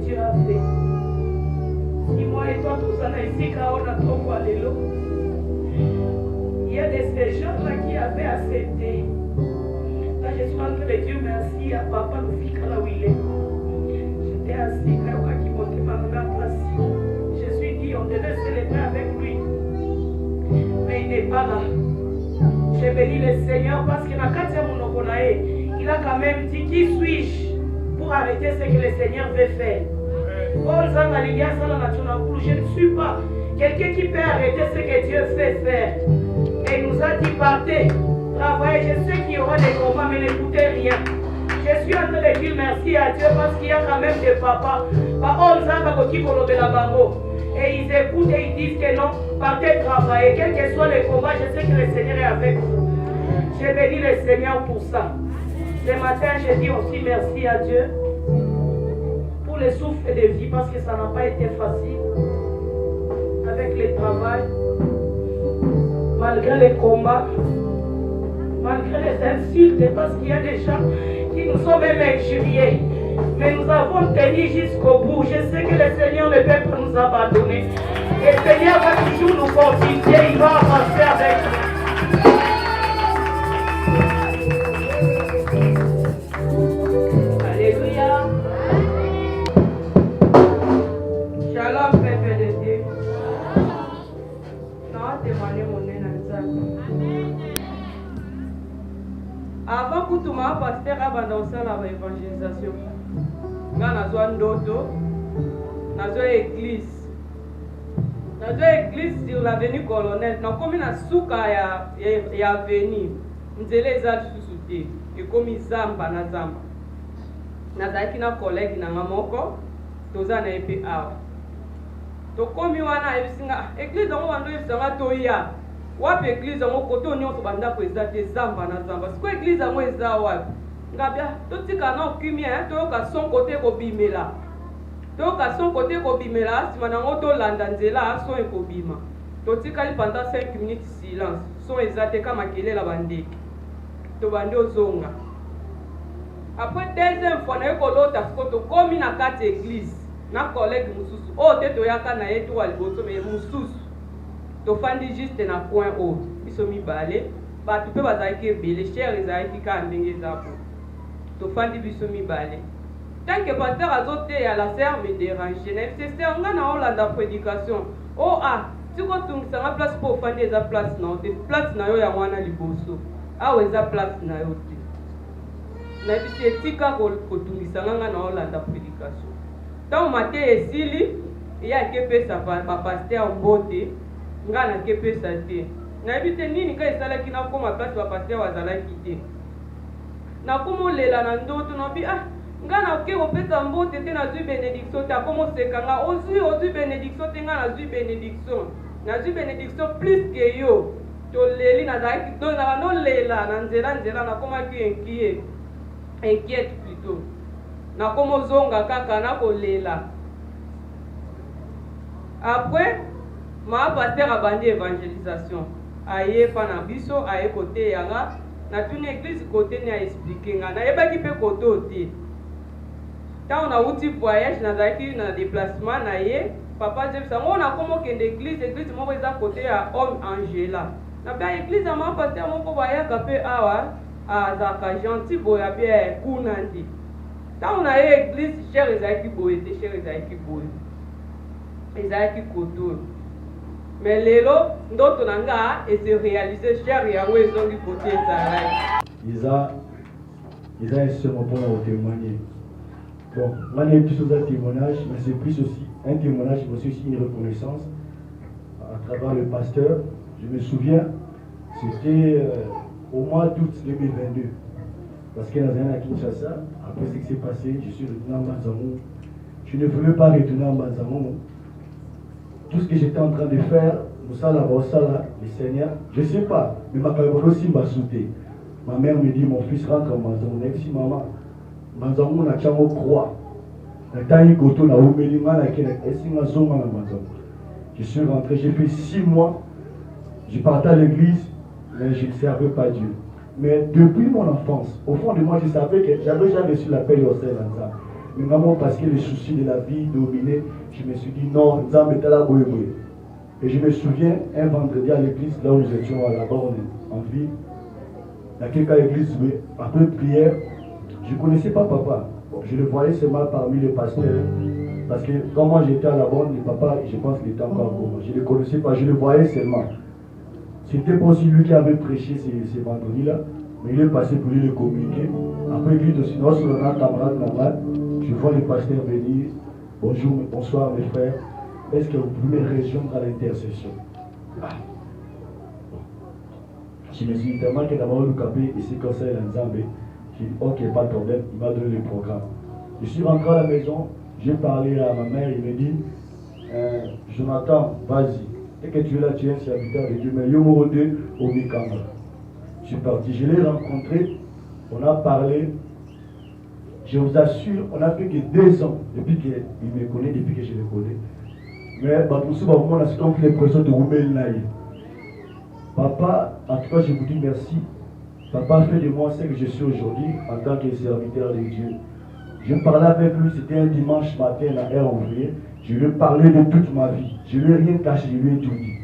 Dieu a fait. Si moi et toi, tout ça, ici, quand on a trop à l'élo, il y a ces gens-là qui avaient accepté. Là, je suis en train de dire merci à papa, le fils, là où il est. J'étais assis, là, qui montait ma place. Je suis dit, on devait célébrer avec lui. Mais il n'est pas là. J'ai béni le Seigneur parce que dans 4e monoponae, il a quand même dit qui suis-je pour arrêter ce que le Seigneur veut faire. Je ne suis pas quelqu'un qui peut arrêter ce que Dieu fait faire. Et il nous a dit partez, travaillez. Je sais qu'il y aura des combats, mais n'écoutez rien. Je suis en train de dire merci à Dieu parce qu'il y a quand même des papas. Et ils écoutent et ils disent que non, partez travailler. Quel que soit le combat, je sais que le Seigneur est avec vous. J'ai béni le Seigneur pour ça. Ce matin, je dis aussi merci à Dieu pour le souffle de vie parce que ça n'a pas été facile avec le travail, malgré les combats, malgré les insultes, parce qu'il y a des gens qui nous ont même injuriés. Mais nous avons tenu jusqu'au bout. Je sais que le Seigneur ne peut pas nous abandonner. Le Seigneur va toujours nous fortifier. Il va avancer avec nous. Alléluia. Shalom, peuple de Dieu. Non, témoigner mon nez dans le avant que tout le monde pasteur abandonne l'évangélisation. Nous avons d'autres, nous avons l'église. Nous avons l'église sur l'avenue Colonel. Nous avons une souka et avenue. Nous avons les autres sous-soutés. Et comme ils zamba na zamba. Nous avons un collègue qui nous avons un épée. Donc comme nous avons l'église, nous avons une wapi église yango koto nyonso bandako eza te zamba na zamba siko église yango eza wapi ngabia totika na okimi toyoka son kote kobimela toyoka son kote kobimela nsima nango tolanda nzela son ekobima totikali pendant 5 minutes silence son eza te kama kelela bandeke tobandi ozonga après deuxième fois naye kolota siko tokomi na kati église na collègue mosusu oyo te toyaka na ye towa liboso me mosusu tofandi juste na point haut biso mibale bato mpe bazalaki ebele chere ezalaki kaka ndenge eza po tofandi biso mibale tant que pasteur azoteya la ser me dérange na sester nga na olanda prédication tikotungisanga place mpo ofandi eza place na yo te place na yo yango wana liboso awa eza place na yo te nayebisi etika kotungisanga nga na olanda prédication ntango mate esili eyaki epesa bapaster mbote nga na kepesa te nayebi te nini ka esalaki nakoma place bapaster bazalaki te nakomolela na ndoto nabi nga nakoki kopesa mbote te nazwi bénédiction te akomoseka nga ozwi bénédiction te nga nazwi bénédiction plus ke yo toleli nazalaki do na banolela na nzela nakomaki inquiète plutôt nakomozonga kaka nakolela après ma pasteur abandi évangélisation aye pa na biso aye côté yanga na tune église côté ni a expliquer nga na yebaki pe côté te tant on a outil voyage na zaki na déplacement na ye papa Jeff sango na komo kende église moko eza côté ya homme Angela na ba église ma pasteur moko bayaka pe awa azaka gentil boya bien kunandi tant on a église cher ezaki boye te cher ezaki boye ezaki côté. Mais lelo ndoto nanga et se réaliser cher yango ezongi côté ezalaki ils ont un seul moment pour témoigner. Bon, moi j'ai plus un témoignage, mais c'est plus aussi un témoignage, mais aussi une reconnaissance à travers le pasteur. Je me souviens, c'était au mois d'août 2022, parce que dans un à Kinshasa, après ce qui s'est passé, je suis retourné en Banzamou. Je ne voulais pas retourner en Banzamou. Tout ce que j'étais en train de faire, le Seigneur, je ne sais pas, mais ma carrière aussi m'a sauté. Ma mère me dit, mon fils rentre en Banzamou. Elle dit, maman, Banzamou n'a qu'à me croire. Je suis rentré, j'ai fait 6 mois, je partais à l'église, mais je ne servais pas Dieu. Mais depuis mon enfance, au fond de moi, je savais que j'avais déjà reçu l'appel au Seigneur. Mais maman, parce que les soucis de la vie dominaient, je me suis dit non, nous allons mettre la boue. Et je me souviens, un vendredi à l'église, là où nous étions à la borne en ville, il y a quelqu'un à l'église, après prière, je ne connaissais pas papa. Bon, je le voyais seulement parmi les pasteurs. Parce que quand moi j'étais à la borne, le papa, je pense qu'il était encore bon. Je ne le connaissais pas, je le voyais seulement. C'était pas aussi lui qui avait prêché ces vendredis-là, mais il est passé pour lui le communiquer. Après, lui aussi, notre camarade normal, je vois le pasteur venir. Bonjour, bonsoir mes frères. Est-ce que vous pouvez me rejoindre à l'intercession? Je me suis dit tellement que d'abord le capé ici comme ça, il a dit, ok, pas de problème, il m'a donné le programme. Je suis rentré à la maison, j'ai parlé à ma mère, il me dit, Jonathan, vas-y. Dès que tu es là, tu es un serviteur de Dieu, mais Yomoro 2 au Mikamba. Je suis parti, je l'ai rencontré, on a parlé. Je vous assure, on a fait que 2 ans depuis qu'il me connaît, depuis que je le connais. Mais tout ça, on a donc l'impression de Roumel Naï. Papa, en tout cas, je vous dis merci. Papa a fait de moi ce que je suis aujourd'hui en tant que serviteur de Dieu. Je parlais avec lui, c'était un dimanche matin à Air Ouvrier. Je lui ai parlé de toute ma vie. Je ne lui ai rien caché, je lui ai tout dit.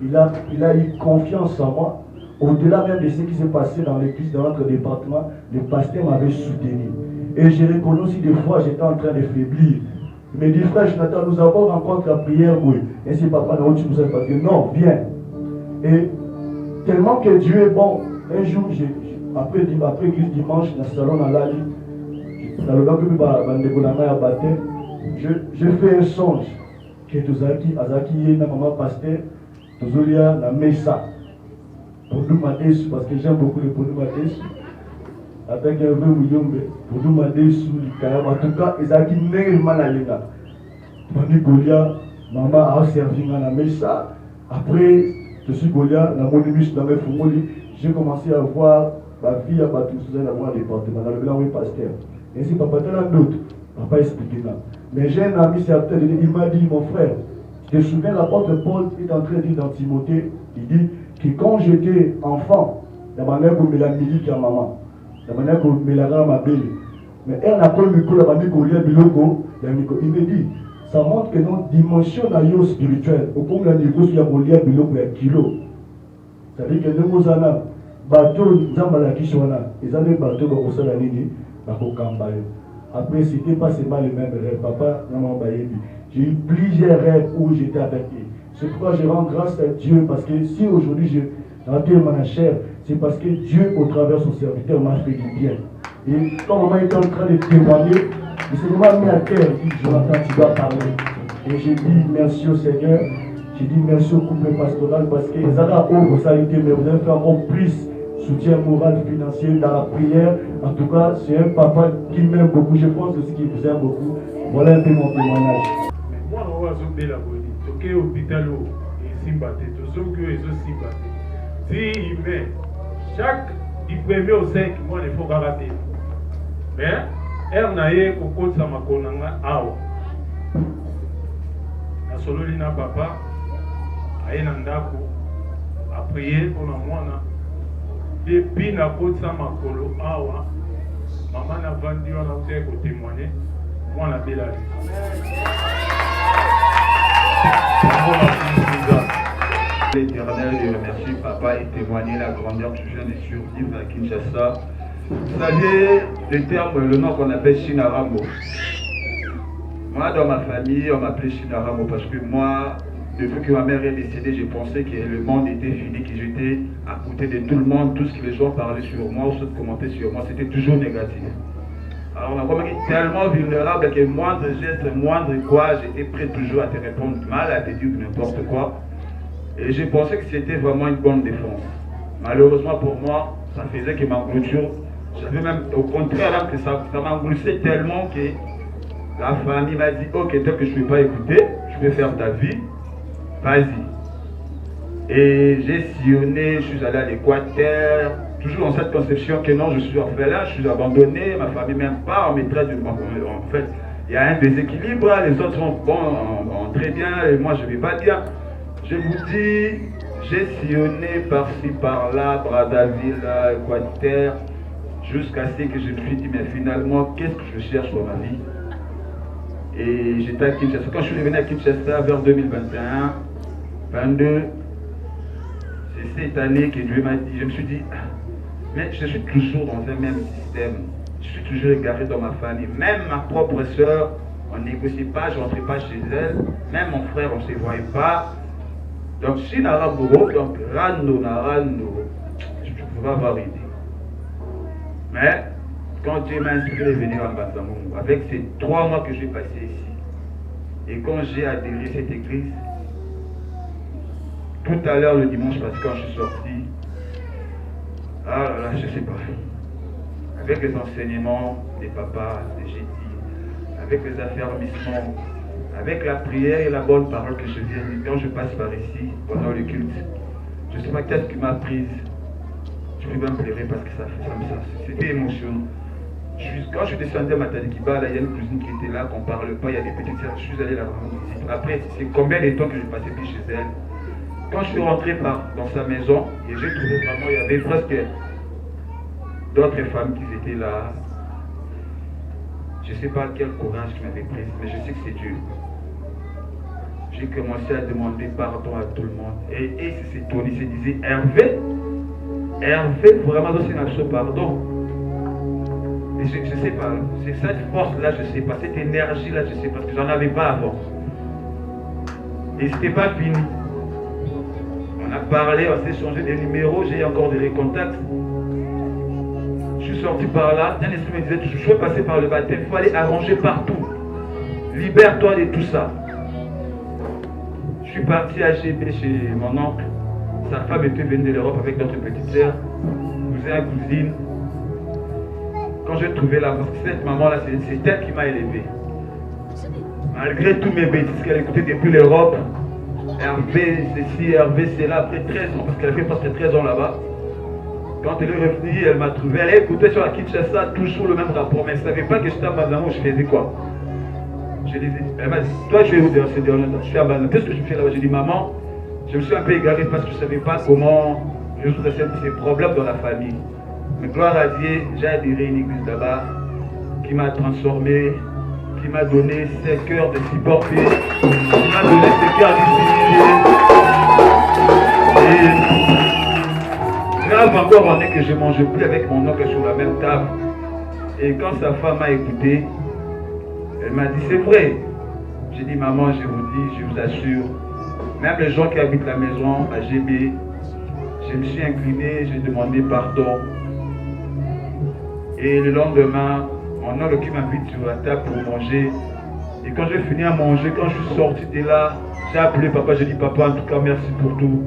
Il a eu confiance en moi. Au-delà même de ce qui s'est passé dans l'église, dans notre département, le pasteur m'avait soutenu. Et j'ai reconnu aussi des fois, j'étais en train de faiblir. Il me dit, frère Jonathan, nous avons rencontré la prière, oui. Et si papa n'a tu nous as pas dit, non, viens. Et tellement que Dieu est bon, un jour, après l'église dimanche, dans le salon à l'Ali, je fais un songe que Tozaki, Azaki, na maman pasteur, Tozolia, na Mesa. Pour nous mater, parce que j'aime beaucoup le pour nous mater. Avec un peu Mouyombe, pour nous mater sous le carab. En tout cas, Azaki n'est pas la linga. Mani Golia, maman a servi à la Mesa. Après, je suis Golia, la monibus dans mes fumoli. J'ai commencé à voir ma fille à battre sous un département, dans le blanc pasteur. Et si papa t'en a d'autres, papa expliqué là. Mais j'ai un ami certain, il m'a dit, mon frère, je te souviens, l'apôtre Paul est en train de dire dans Timothée, il dit que quand j'étais enfant, la manière qu'on me l'a mis à maman, la manière qu'on me l'a à ma belle, mais elle n'a pas le micro, la manière qu'on l'a biloko, il me dit, ça montre que notre dimension spirituelle, au point de la niveau, il y a un biloko, il y a un kilo. C'est-à-dire que nous avons bateau, nous avons la kishwana, ils ont des bateaux, ils ont la ligne. Après, ce n'était pas seulement le même rêve. Papa, j'ai eu plusieurs rêves où j'étais avec lui. C'est pourquoi je rends grâce à Dieu. Parce que si aujourd'hui je rentre ma chair, c'est parce que Dieu, au travers de son serviteur, m'a fait du bien. Et quand maman était en train de témoigner, il s'est vraiment mis à terre. Il dit, Jonathan, tu dois parler. Et j'ai dit merci au Seigneur. J'ai dit merci au couple pastoral parce qu'ils ont vos salités, mais vous avez fait encore plus. Soutien moral, financier, dans la prière. En tout cas, c'est un papa qui m'aime beaucoup. Je pense aussi qu'il vous aime beaucoup. Voilà un peu mon témoignage. Moi, je suis là. Je suis à l'hôpital. Je suis à si il met chaque du 1er au 5, moi, il faut rater. Mais, elle n'a pas au compte de ma konanga. La sololina papa, a ndako, a prié pour moi. Depuis la côte de Makolo, maman a vendu un objet pour témoigner. Moi, la belle L'Éternel, je remercie papa et témoigner la grandeur que je viens de survivre à Kinshasa. Vous savez, le nom qu'on appelle Shinarambo. Moi, dans ma famille, on m'appelait Shinarambo parce que moi, depuis que ma mère est décédée, j'ai pensé que le monde était fini, que j'étais à côté de tout le monde, tout ce que les gens parlaient sur moi ou se commentaient sur moi, c'était toujours négatif. Alors on a vraiment été tellement vulnérable que moindre geste, moindre quoi, j'étais prêt toujours à te répondre mal, à te dire n'importe quoi. Et j'ai pensé que c'était vraiment une bonne défense. Malheureusement pour moi, ça faisait que ma clôture, j'avais même au contraire que ça m'engloussait tellement que la famille m'a dit ok, tant que je ne vais pas écouter, je vais faire ta vie. Vas-y. Et j'ai sillonné, je suis allé à l'Équateur, toujours dans cette conception que non, je suis orphelin, je suis abandonné, ma famille m'aime pas, on me traite de... En fait, il y a un déséquilibre, les autres sont bons, très bien, et moi je ne vais pas dire. Je vous dis, j'ai sillonné par-ci, par-là, Brazzaville, Équateur, jusqu'à ce que je me suis dit, mais finalement, qu'est-ce que je cherche dans ma vie? Et j'étais à Kinshasa. Quand je suis revenu à Kinshasa vers 2021, 22, c'est cette année que Dieu m'a dit, je me suis dit, mais je suis toujours dans un même système. Je suis toujours égaré dans ma famille. Même ma propre soeur, on ne négociait pas, je ne rentrais pas chez elle. Même mon frère, on ne se voyait pas. Donc, si Naraboro, donc Rando, je ne pouvais pas avoir idée. Mais, quand Dieu m'a inspiré de venir à Mbanzamungu, avec ces 3 mois que j'ai passés ici, et quand j'ai adhéré à cette église, tout à l'heure le dimanche, parce que quand je suis sorti, ah là là, je ne sais pas. Avec les enseignements des papas, des GT, avec les affermissements, avec la prière et la bonne parole que je viens de dire, quand je passe par ici, pendant le culte, je ne sais pas qu'est-ce qui m'a prise. Je peux même pleurer parce que ça fait ça. C'était émotionnant. Quand je suis descendu à Matadikiba, là, il y a une cousine qui était là, qu'on ne parle pas, il y a des petites sœurs, je suis allé la rendre visite. Après, c'est combien de temps que j'ai passé plus chez elle. Quand je suis rentré dans sa maison, et j'ai trouvé vraiment, il y avait presque d'autres femmes qui étaient là. Je ne sais pas quel courage qui m'avait pris, mais je sais que c'est Dieu. J'ai commencé à demander pardon à tout le monde. Et c'est Tony se disait, Hervé, vraiment, c'est une action pardon. Et je ne sais pas, c'est cette force-là, je ne sais pas, cette énergie-là, je ne sais pas, parce que j'en avais pas avant. Et ce n'était pas fini. On a parlé, on s'est changé des numéros, j'ai encore des recontacts. Je suis sorti par là, un esprit me disait, je veux passer par le baptême, il faut aller arranger partout. Libère-toi de tout ça. Je suis parti à GB chez mon oncle. Sa femme était venue de l'Europe avec notre petite sœur, cousin, cousine. Quand j'ai trouvé la parce que cette maman-là, c'est elle qui m'a élevé. Malgré tous mes bêtises qu'elle écoutait depuis l'Europe, Hervé, ceci, Hervé, c'est là, après 13 ans, parce qu'elle a fait presque 13 ans là-bas. Quand elle est revenue, elle m'a trouvé, elle écoutait sur la Kinshasa toujours le même rapport, mais elle ne savait pas que j'étais à Mbanzamungu, je faisais quoi. Je disais, elle m'a dit, toi tu es où d'ailleurs, je suis à Mbanzamungu, qu'est-ce que je fais là-bas? J'ai dit, maman, je me suis un peu égaré parce que je ne savais pas comment résoudre ces problèmes dans la famille. Mais gloire à Dieu, j'ai adhéré à une église là-bas qui m'a transformé, qui m'a donné ses cœurs de supporter, qui m'a donné ses cœurs disciplinés. Et grave encore en est que je ne mange plus avec mon oncle sur la même table. Et quand sa femme m'a écouté, elle m'a dit c'est vrai. J'ai dit maman, je vous dis, je vous assure, même les gens qui habitent la maison à GB, je me suis incliné, j'ai demandé pardon. Et le lendemain, mon oncle qui m'invite sur la table pour manger. Et quand j'ai fini à manger, quand je suis sorti de là, j'ai appelé papa, j'ai dit papa, en tout cas merci pour tout.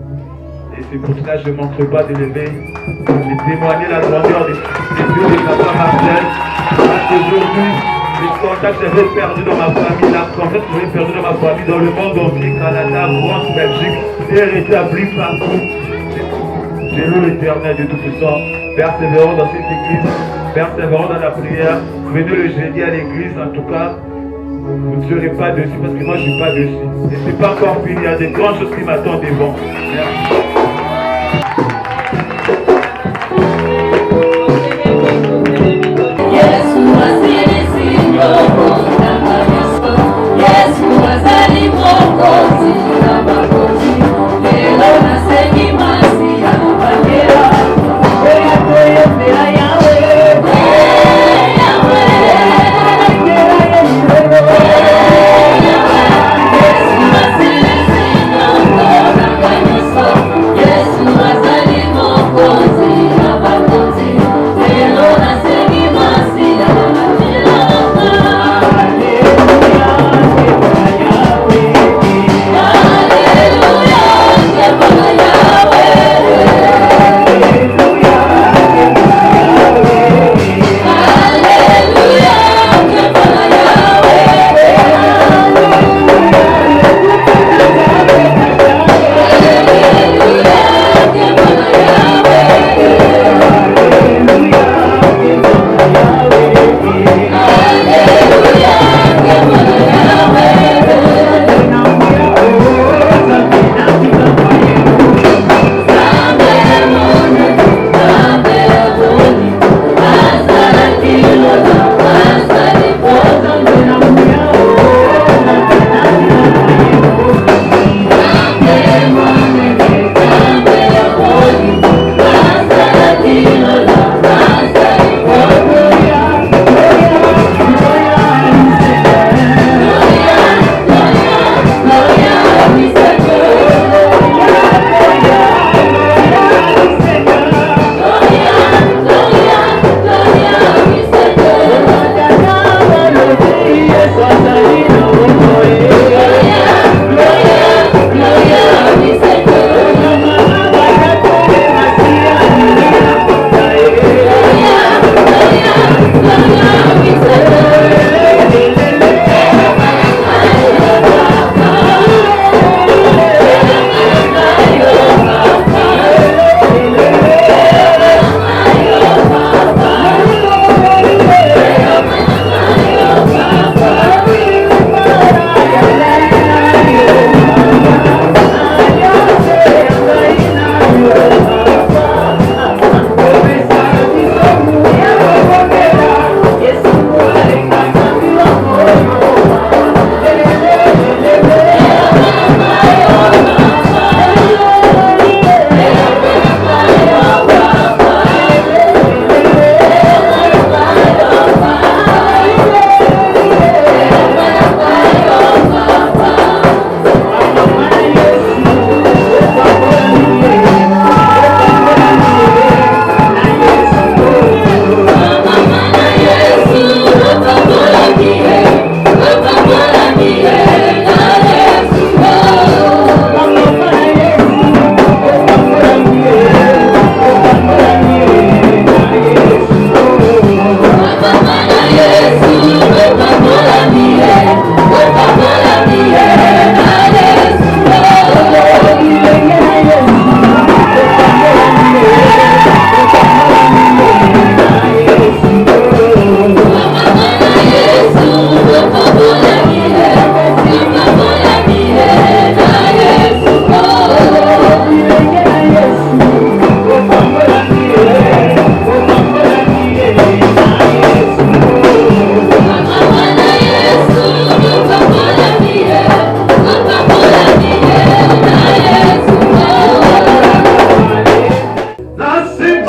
Et c'est pour cela que je ne manquerai pas d'élever, de témoigner la grandeur des dieux de papa Marcel. Parce qu'aujourd'hui, les contacts que j'avais perdus dans ma famille, la confiance que j'avais perdue dans ma famille, dans le monde entier, Canada, France, Belgique, est rétabli partout. J'ai loue l'Éternel de tout puissant. Persévérons dans cette église, persévérons dans la prière. Venez le jeudi à l'église, en tout cas, vous ne serez pas dessus parce que moi je ne suis pas dessus. Et ce n'est pas encore fini, il y a des grandes choses qui m'attendent devant. Merci.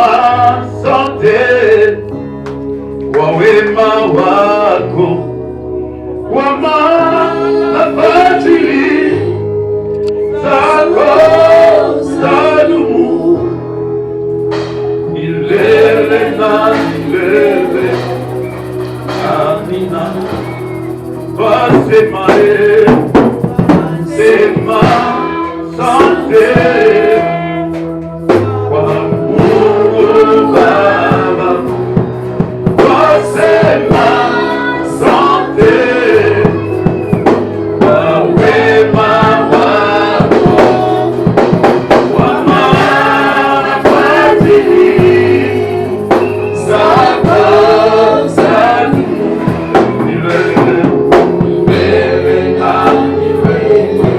wema sante, kwa wema wako, kwa mafadhili zako zadumu milele na milele. Amina. Wasema sema sante kwa Mungu Baba. Wasema sante kwa wema wako, kwa mafadhili zako zadumu milele na milele.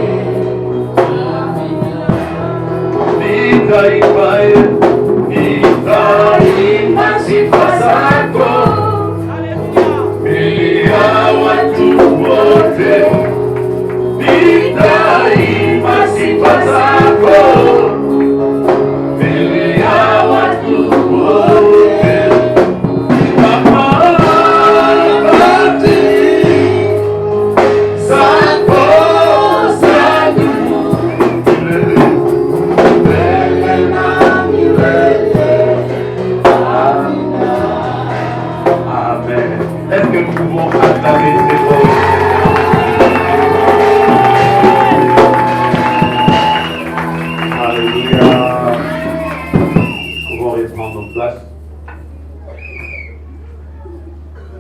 Nitaimba sifa zako mbele ya watu wote. Nitaimba sifa zako mbele ya watu wote. Kama fadhili zako zadumu milele na milele. Amina. Amen. Est-ce que nous pouvons acclamer ces mots? Alléluia. Nous pouvons reprendre nos places.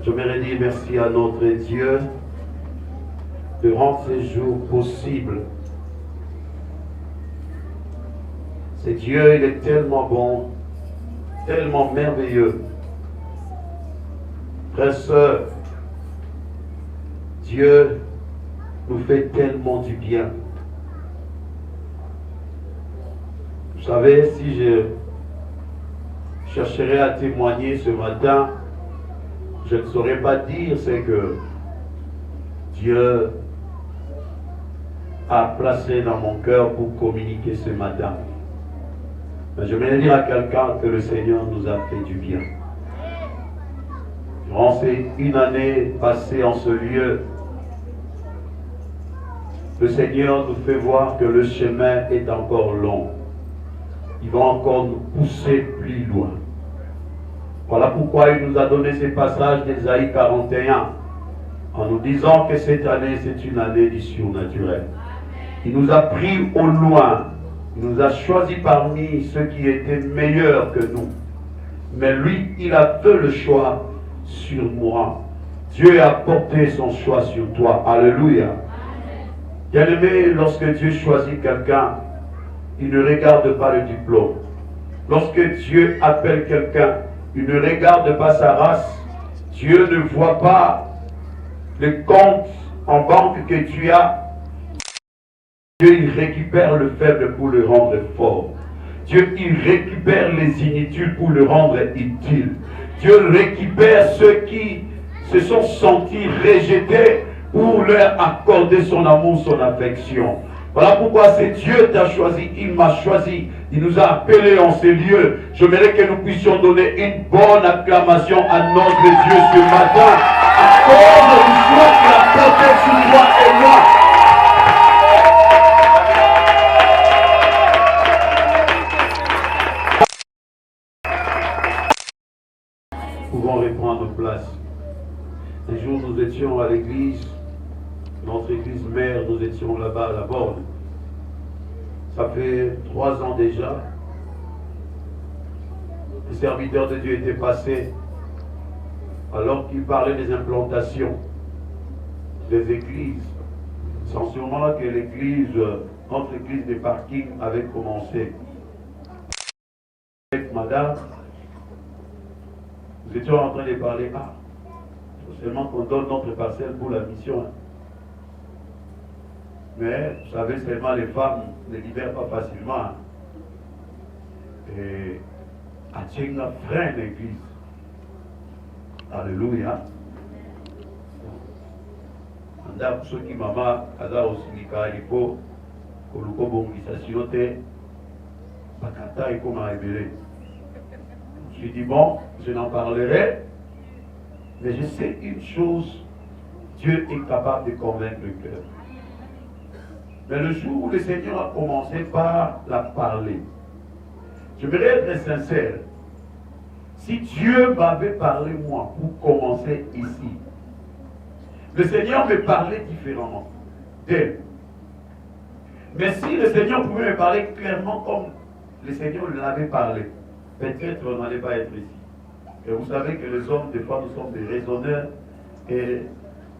J'aimerais dire merci à notre Dieu de rendre ces jours possibles. C'est Dieu, il est tellement bon, tellement merveilleux. Frères, sœurs, Dieu nous fait tellement du bien. Vous savez, si je chercherais à témoigner ce matin, je ne saurais pas dire ce que Dieu a placé dans mon cœur pour communiquer ce matin. Mais je vais dire à quelqu'un que le Seigneur nous a fait du bien. Durant ces une année passée en ce lieu, le Seigneur nous fait voir que le chemin est encore long. Il va encore nous pousser plus loin. Voilà pourquoi il nous a donné ces passages d'Ésaïe 41, en nous disant que cette année, c'est une année du surnaturel. Il nous a pris au loin. Il nous a choisis parmi ceux qui étaient meilleurs que nous. Mais lui, il a fait le choix sur moi. Dieu a porté son choix sur toi. Alléluia. Bien-aimé, lorsque Dieu choisit quelqu'un, il ne regarde pas le diplôme. Lorsque Dieu appelle quelqu'un, il ne regarde pas sa race. Dieu ne voit pas les comptes en banque que tu as. Dieu, il récupère le faible pour le rendre fort. Dieu, il récupère les inutiles pour le rendre utile. Dieu récupère ceux qui se sont sentis rejetés pour leur accorder son amour, son affection. Voilà pourquoi c'est Dieu qui t'a choisi, il m'a choisi, il nous a appelés en ces lieux. J'aimerais que nous puissions donner une bonne acclamation à notre Dieu ce matin, à cause du choix qu'il a porté sur toi et moi. Nous pouvons reprendre place. Un jour, nous étions à l'église, notre église mère, nous étions là-bas à la borne. Ça fait 3 ans déjà. Le serviteur de Dieu était passé alors qu'il parlait des implantations des églises. Sans sûrement que l'église, notre église des parkings avait commencé. Avec madame, nous étions en train de parler, il faut seulement qu'on donne notre parcelle pour la mission. Mais, vous savez, seulement les femmes ne libèrent pas facilement. Et à Tchenga, freine l'église. Alléluia. Anda soki mama aza osilika lipo koluka bongisa sino te bakata ekoma ebele. J'ai dit, bon, je n'en parlerai, mais je sais une chose, Dieu est capable de convaincre le cœur. Mais le jour où le Seigneur a commencé par la parler, je voudrais être sincère. Si Dieu m'avait parlé moi pour commencer ici, le Seigneur me parlait différemment d'elle. Mais si le Seigneur pouvait me parler clairement comme le Seigneur l'avait parlé, peut-être on n'allait pas être ici. Et vous savez que les hommes, des fois, nous sommes des raisonneurs. Et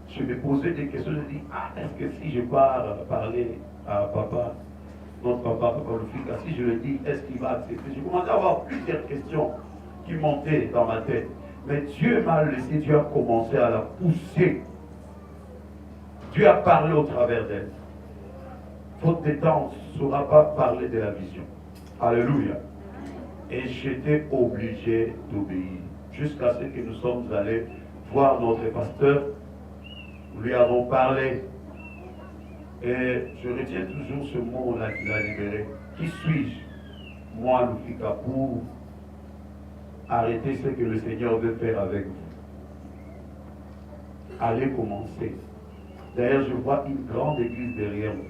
je me posais des questions, je dis, est-ce que si je pars parler à papa, notre papa Lufika, si je le dis, est-ce qu'il va accepter? Je commençais à avoir plusieurs questions qui montaient dans ma tête. Mais Dieu m'a laissé, Dieu a commencé à la pousser. Dieu a parlé au travers d'elle. Faute de temps, on ne saura pas parler de la vision. Alléluia. Et j'étais obligé d'obéir. Jusqu'à ce que nous sommes allés voir notre pasteur. Nous lui avons parlé. Et je retiens toujours ce mot-là qu'il a libéré. Qui suis-je, moi, Lufika, pour arrêter ce que le Seigneur veut faire avec vous? Allez commencer. D'ailleurs, je vois une grande église derrière vous.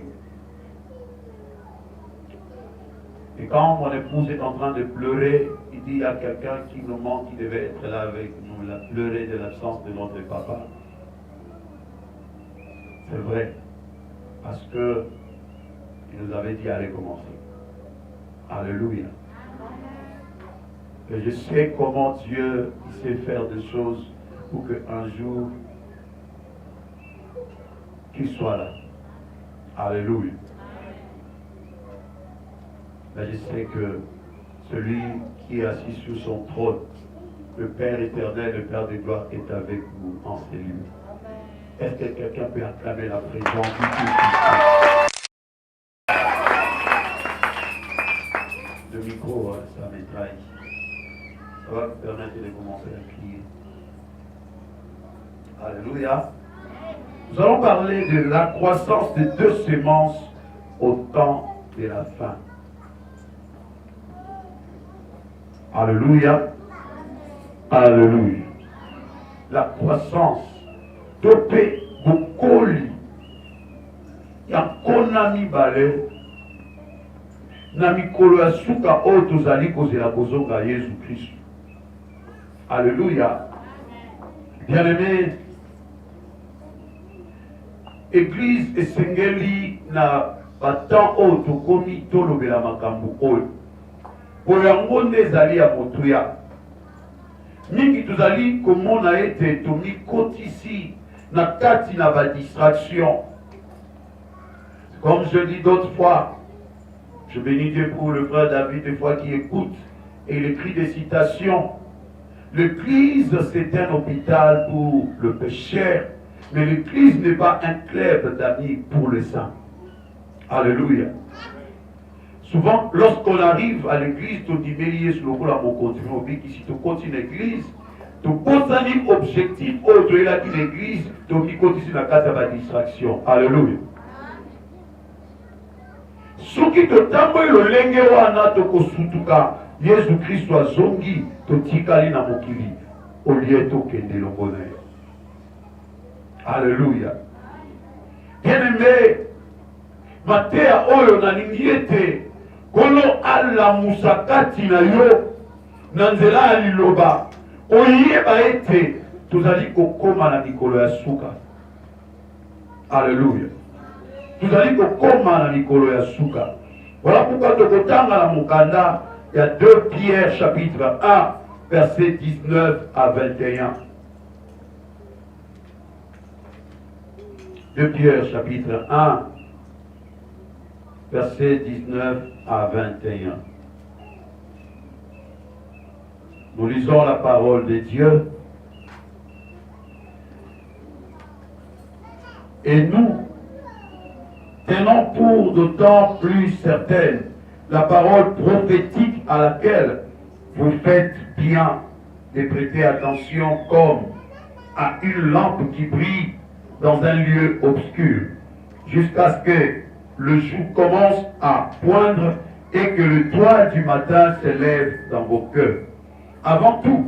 Et quand mon épouse est en train de pleurer, il dit, il y a quelqu'un qui nous manque, qui devait être là avec nous, il a pleuré de l'absence de notre papa. C'est vrai. Parce que il nous avait dit, allez commencer. Alléluia. Et je sais comment Dieu sait faire des choses pour qu'un jour, qu'il soit là. Alléluia. Mais je sais que celui qui est assis sur son trône, le Père éternel, le Père de gloire, est avec vous en ces lieux. Est-ce que quelqu'un peut acclamer la présence du Tout-Puissant? Le micro, ça m'étraille. Ça va me permettre de commencer à crier. Alléluia. Nous allons parler de la croissance des deux semences au temps de la fin. Alléluia. Alléluia. La croissance. Topé bokoli. Yakona mibale. Na mikolo ya suka oyo tozali kozela kozonga Jésus Christ. Alléluia. Bien-aimé, Église esengeli na batan oyo tokomi tolobela makambo oyo. Boyango nde ezali ya motuya. Mingi tozali komona ete tomikotisi na kati na ba distraction. Comme je dis d'autres fois, je bénis Dieu pour le frère David des fois qui écoute et il écrit des citations. L'église c'est un hôpital pour le pécheur, mais l'église n'est pas un club d'amis pour les saints. Alléluia. Souvent, lorsqu'on arrive à l'église, tu dis, mais il sur le mon continue, si tu continues l'église, tu poses un objectif, tu es là dans l'église, tu continues la carte de distraction. Alléluia. Ce qui te tamboye le lenge wana to kosutuka, Jésus Christ soit zongi, to tikali na mokili, au lieu to kende longone. Alléluia. Bien-aimé, Matéa oyo na lingiete, Kolo ala musakati na yo nanzela aliloba oyeba ete tozali kokoma na mikolo ya suka. Alléluia. Tozali kokoma na mikolo ya suka. Voilà pourquoi tokotanga na mukanda il y a 2 Pierre chapitre 1 verset 19 à 21. 2 Pierre chapitre 1 verset 19 à 21. Nous lisons la parole de Dieu. Et nous tenons pour d'autant plus certaine la parole prophétique à laquelle vous faites bien de prêter attention comme à une lampe qui brille dans un lieu obscur, jusqu'à ce que le jour commence à poindre et que le toit du matin s'élève dans vos cœurs. Avant tout,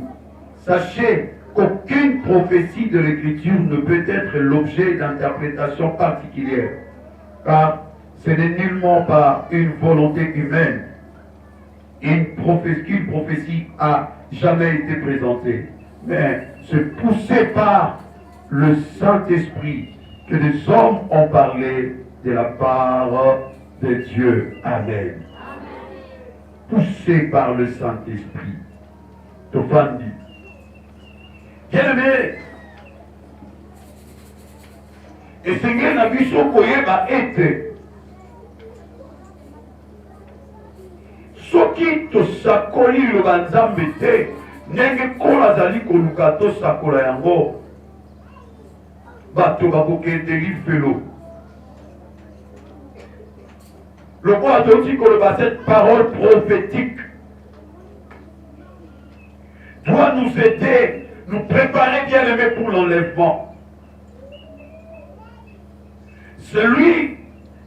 sachez qu'aucune prophétie de l'Écriture ne peut être l'objet d'interprétation particulière, car ce n'est nullement par une volonté humaine qu'une prophétie a jamais été présentée, mais c'est poussé par le Saint-Esprit que des hommes ont parlé de la part de Dieu. Amen. Poussé par le Saint-Esprit. Tofandi. Bien-aimé, et Seigneur n'a vu son koyeba été. Soki tosakoli le banzambe te, nenge kola zali koluka tosakola yango, bato bakokende lifelo. Le roi a dit que cette parole prophétique doit nous aider, nous préparer bien aimé pour l'enlèvement. Celui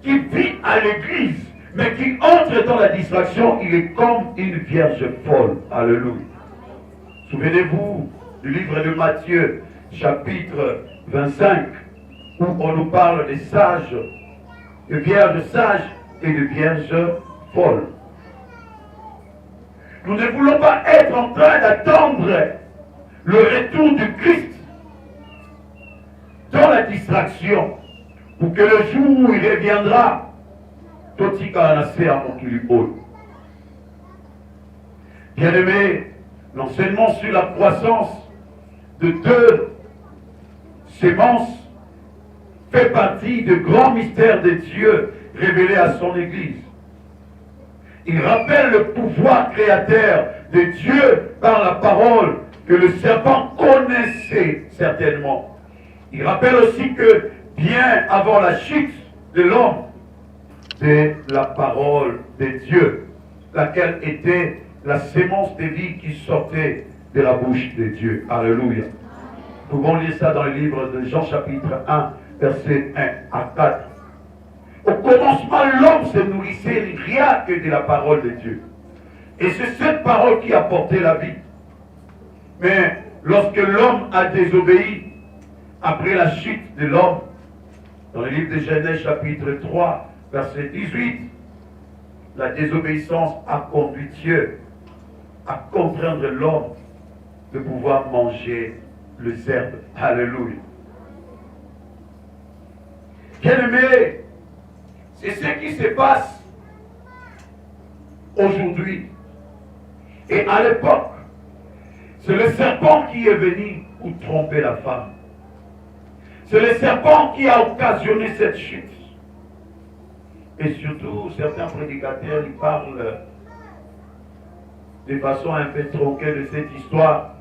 qui vit à l'église, mais qui entre dans la distraction, il est comme une vierge folle. Alléluia. Souvenez-vous du livre de Matthieu, chapitre 25, où on nous parle des sages, de vierges sages et de vierges folles. Nous ne voulons pas être en train d'attendre le retour du Christ dans la distraction, pour que le jour où il reviendra, bien-aimé, l'enseignement sur la croissance de deux sémences fait partie de grands mystères de Dieu révélés à son Église. Il rappelle le pouvoir créateur de Dieu par la parole que le serpent connaissait certainement. Il rappelle aussi que bien avant la chute de l'homme, c'est la parole de Dieu, laquelle était la sémence de vie qui sortait de la bouche de Dieu. Alléluia. Nous pouvons lire ça dans le livre de Jean chapitre 1, versets 1 à 4. Au commencement, l'homme se nourrissait rien que de la parole de Dieu. Et c'est cette parole qui a porté la vie. Mais lorsque l'homme a désobéi, après la chute de l'homme, dans le livre de Genèse chapitre 3, verset 18, la désobéissance a conduit Dieu à contraindre l'homme de pouvoir manger les herbes. Alléluia. Bien-aimé, c'est ce qui se passe aujourd'hui. Et à l'époque, c'est le serpent qui est venu pour tromper la femme. C'est le serpent qui a occasionné cette chute. Et surtout, certains prédicateurs, ils parlent de façon un peu tronquée de cette histoire.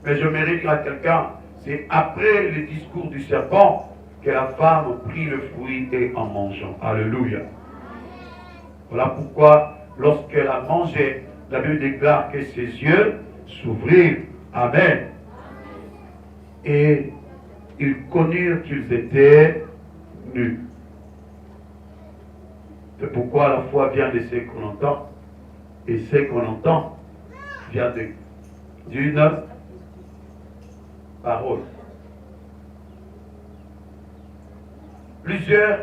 Mais je mérite dire à quelqu'un, c'est après le discours du serpent que la femme prit le fruit et en mangeant. Alléluia. Voilà pourquoi, lorsqu'elle a mangé, la Bible déclare que ses yeux s'ouvrirent. Amen. Et ils connurent qu'ils étaient nus. C'est pourquoi la foi vient de ce qu'on entend. Et ce qu'on entend vient d'une parole. Plusieurs,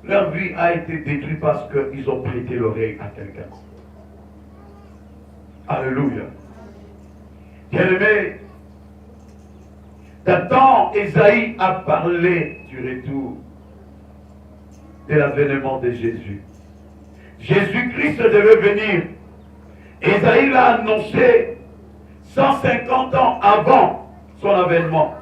leur vie a été détruite parce qu'ils ont prêté l'oreille à quelqu'un. Alléluia. Bien-aimé, Nathan, Esaïe a parlé du retour, de l'avènement de Jésus. Jésus-Christ devait venir. Esaïe l'a annoncé 150 ans avant son avènement.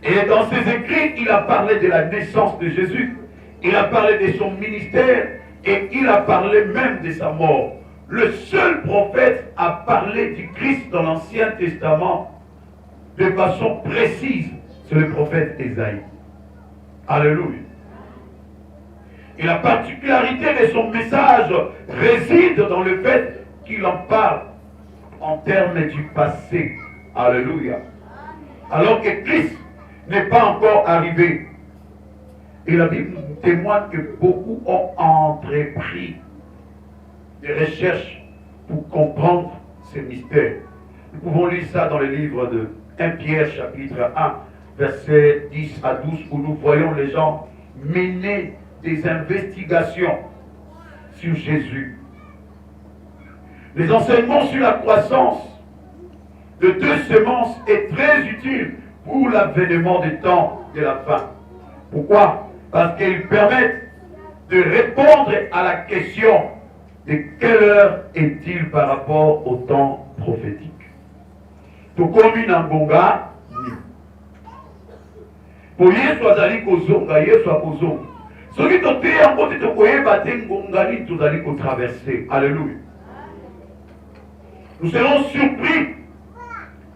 Et dans ses écrits, il a parlé de la naissance de Jésus. Il a parlé de son ministère et il a parlé même de sa mort. Le seul prophète à parler du Christ dans l'Ancien Testament de façon précise, c'est le prophète Esaïe. Alléluia. Et la particularité de son message réside dans le fait qu'il en parle en termes du passé. Alléluia. Alors que Christ n'est pas encore arrivé. Et la Bible témoigne que beaucoup ont entrepris des recherches pour comprendre ces mystères. Nous pouvons lire ça dans le livre de 1 Pierre chapitre 1, versets 10 à 12, où nous voyons les gens mener des investigations sur Jésus. Les enseignements sur la croissance de 2 semences est très utile pour l'avènement des temps de la fin. Pourquoi? Parce qu'ils permettent de répondre à la question de quelle heure est-il par rapport au temps prophétique. Tout comme une angonga, pour Yesu azali kozonga, Yesu akozonga. Ce qui te fait en côté de koyeba te ngongani tozali ko traverser. Alléluia. Nous serons surpris.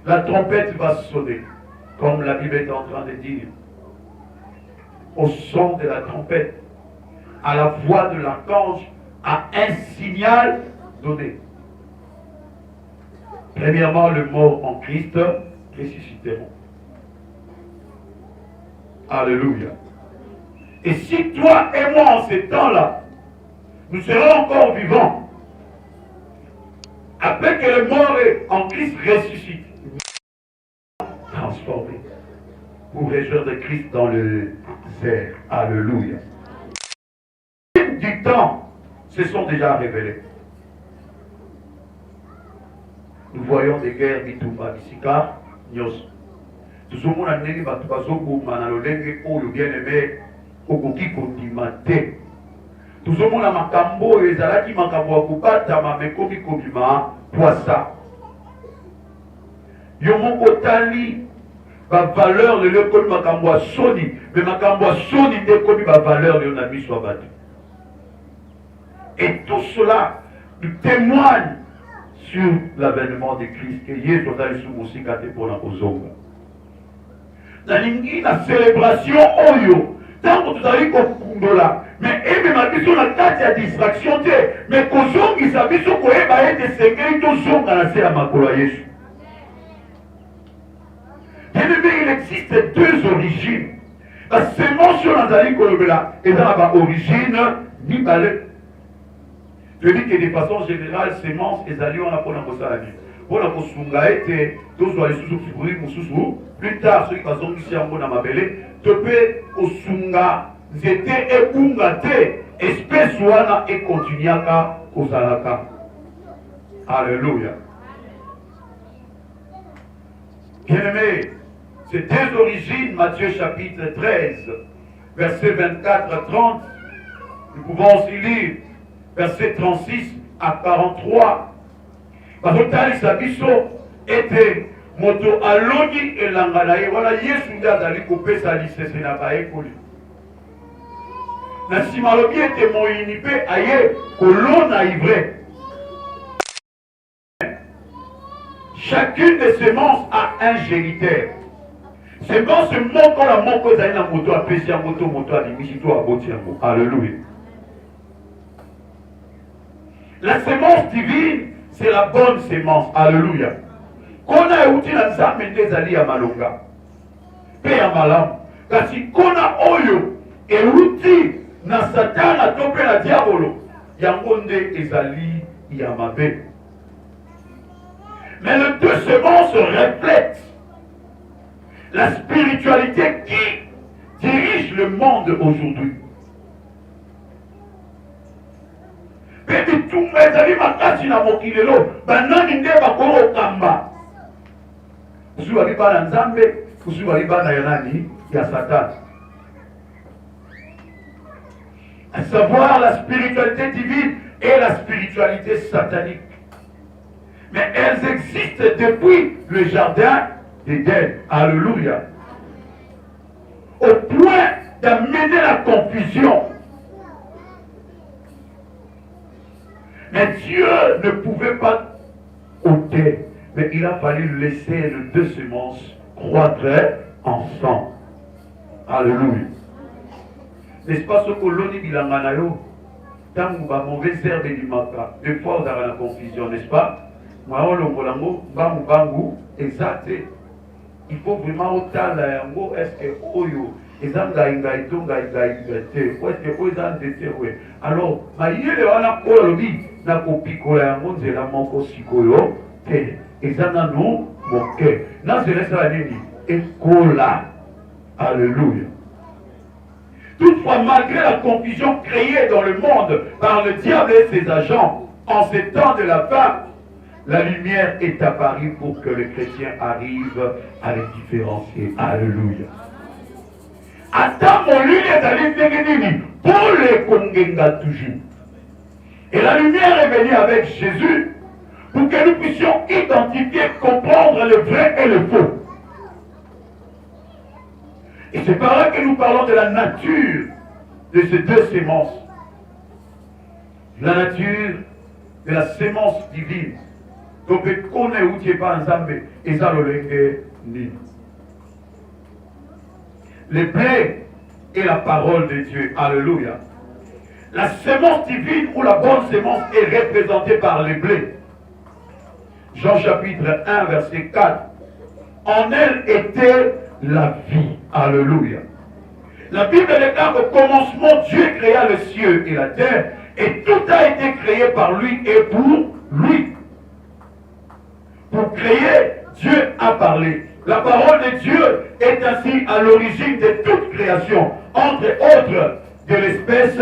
La trompette va sonner, comme la Bible est en train de dire. Au son de la trompette, à la voix de l'archange, à un signal donné. Premièrement, le mort en Christ ressusciteront. Alléluia. Et si toi et moi, en ces temps-là, nous serons encore vivants, après que le mort en Christ ressuscite, transformé pour rejoindre Christ dans le désert. Alléluia. Du temps se sont déjà révélés. Nous voyons des guerres bitumba bisika nyos. Tuzomona ndenge batu bazoboma na lolenge oyo bien aimé okoki kondima te. Tuzomona makambo oyo ezalaki makambo ya kobatama mekomi kobima poisa. Yo moko tali ba valeur de l'école makambo soni, mais makambo soni nde komi ba valeur de na biso abati. Et tout cela nous témoigne sur l'avènement de Christ que Jésus a reçu aussi quand pour la ozonga. Nalingi na célébration oyo tant que tu as eu kokundola mais ebe mabiso na kati ya distraction te mais kozongisa biso koyeba ete sengeli tozonga na se ya makolo ya Yesu. Il existe 2 origines. La sémence sur l'Anzali Kolobela est dans la origine mibale. Je dis que de façon générale, sémence et zali on a pour la Kosalami. Pour la Kosunga était, tous doivent les sous-souffrir pour sous. Plus tard, ceux qui passent ici en bon amabele, te peut Kosunga, zete et Bungate, espèce ouana et continuaka Kosalaka. Alléluia. Bien-aimés, ces 2 origines, Matthieu chapitre 13, versets 24 à 30, nous pouvons aussi lire versets 36 à 43. Parce que Talisa Biso était moto aloni et langanaye. Voilà, Yesu d'Azali coupé sa licence na baekoli. Na simalobi était moinipe aye kolona ivré. Chacune des semences a un géniteur. Semence moko la moko ezali na moto apesi ya moto alimisi to aboti yango. Alléluia. La sémence divine, c'est la bonne sémence. Alléluia. Kona euti na nzambe nde ezali ya malonga. Pe ya malamu. Kasi kona oyo euti na satana to pe na diabolo. Yango nde ezali ya mabe. Mais les 2 semences reflètent la spiritualité qui dirige le monde aujourd'hui. Pepe tunga ezali makasi na mokili lelo banani nde bakolo kamba. Kusu bali bana nzambe, kusu bali bana ya nani? Ya Satan. À savoir la spiritualité divine et la spiritualité satanique. Mais elles existent depuis le jardin d'Éden. Alléluia. Au point d'amener la confusion. Mais Dieu ne pouvait pas ôter. Mais il a fallu laisser les 2 semences croître ensemble. Alléluia. N'est-ce pas ce que l'on dit bilanganayo? Tant que la mauvaise herbe du matin, des fois on a la confusion, n'est-ce pas? Exact. Il faut vraiment autant la yango est-ce que oyo ezangaingai to ngaingaiite est-ce que oyo ezandete we alors mayele wana koyo lobi na kopikola yango nzela moko sikoyo te ministère. Et ça n'a nous moqué. Dans ce restaurant, et cola. Alléluia. Toutefois, malgré la confusion créée dans le monde par le diable et ses agents, en ces temps de la fin, la lumière est apparue pour que les chrétiens arrivent à les différencier. Alléluia. Attends mon lumière d'aller pour les congenga toujours. Et la lumière est venue avec Jésus pour que nous puissions identifier, comprendre le vrai et le faux. Et c'est par là que nous parlons de la nature de ces deux sémences. La nature de la sémence divine. Donc, on est où tu n'es pas ensemble, et ça le ni. Le blé est la parole de Dieu. Alléluia. La sémence divine ou la bonne sémence est représentée par les blés. Jean chapitre 1, verset 4. En elle était la vie. Alléluia. La Bible déclare qu'au commencement, Dieu créa le ciel et la terre, et tout a été créé par lui et pour lui. Pour créer, Dieu a parlé. La parole de Dieu est ainsi à l'origine de toute création, entre autres de l'espèce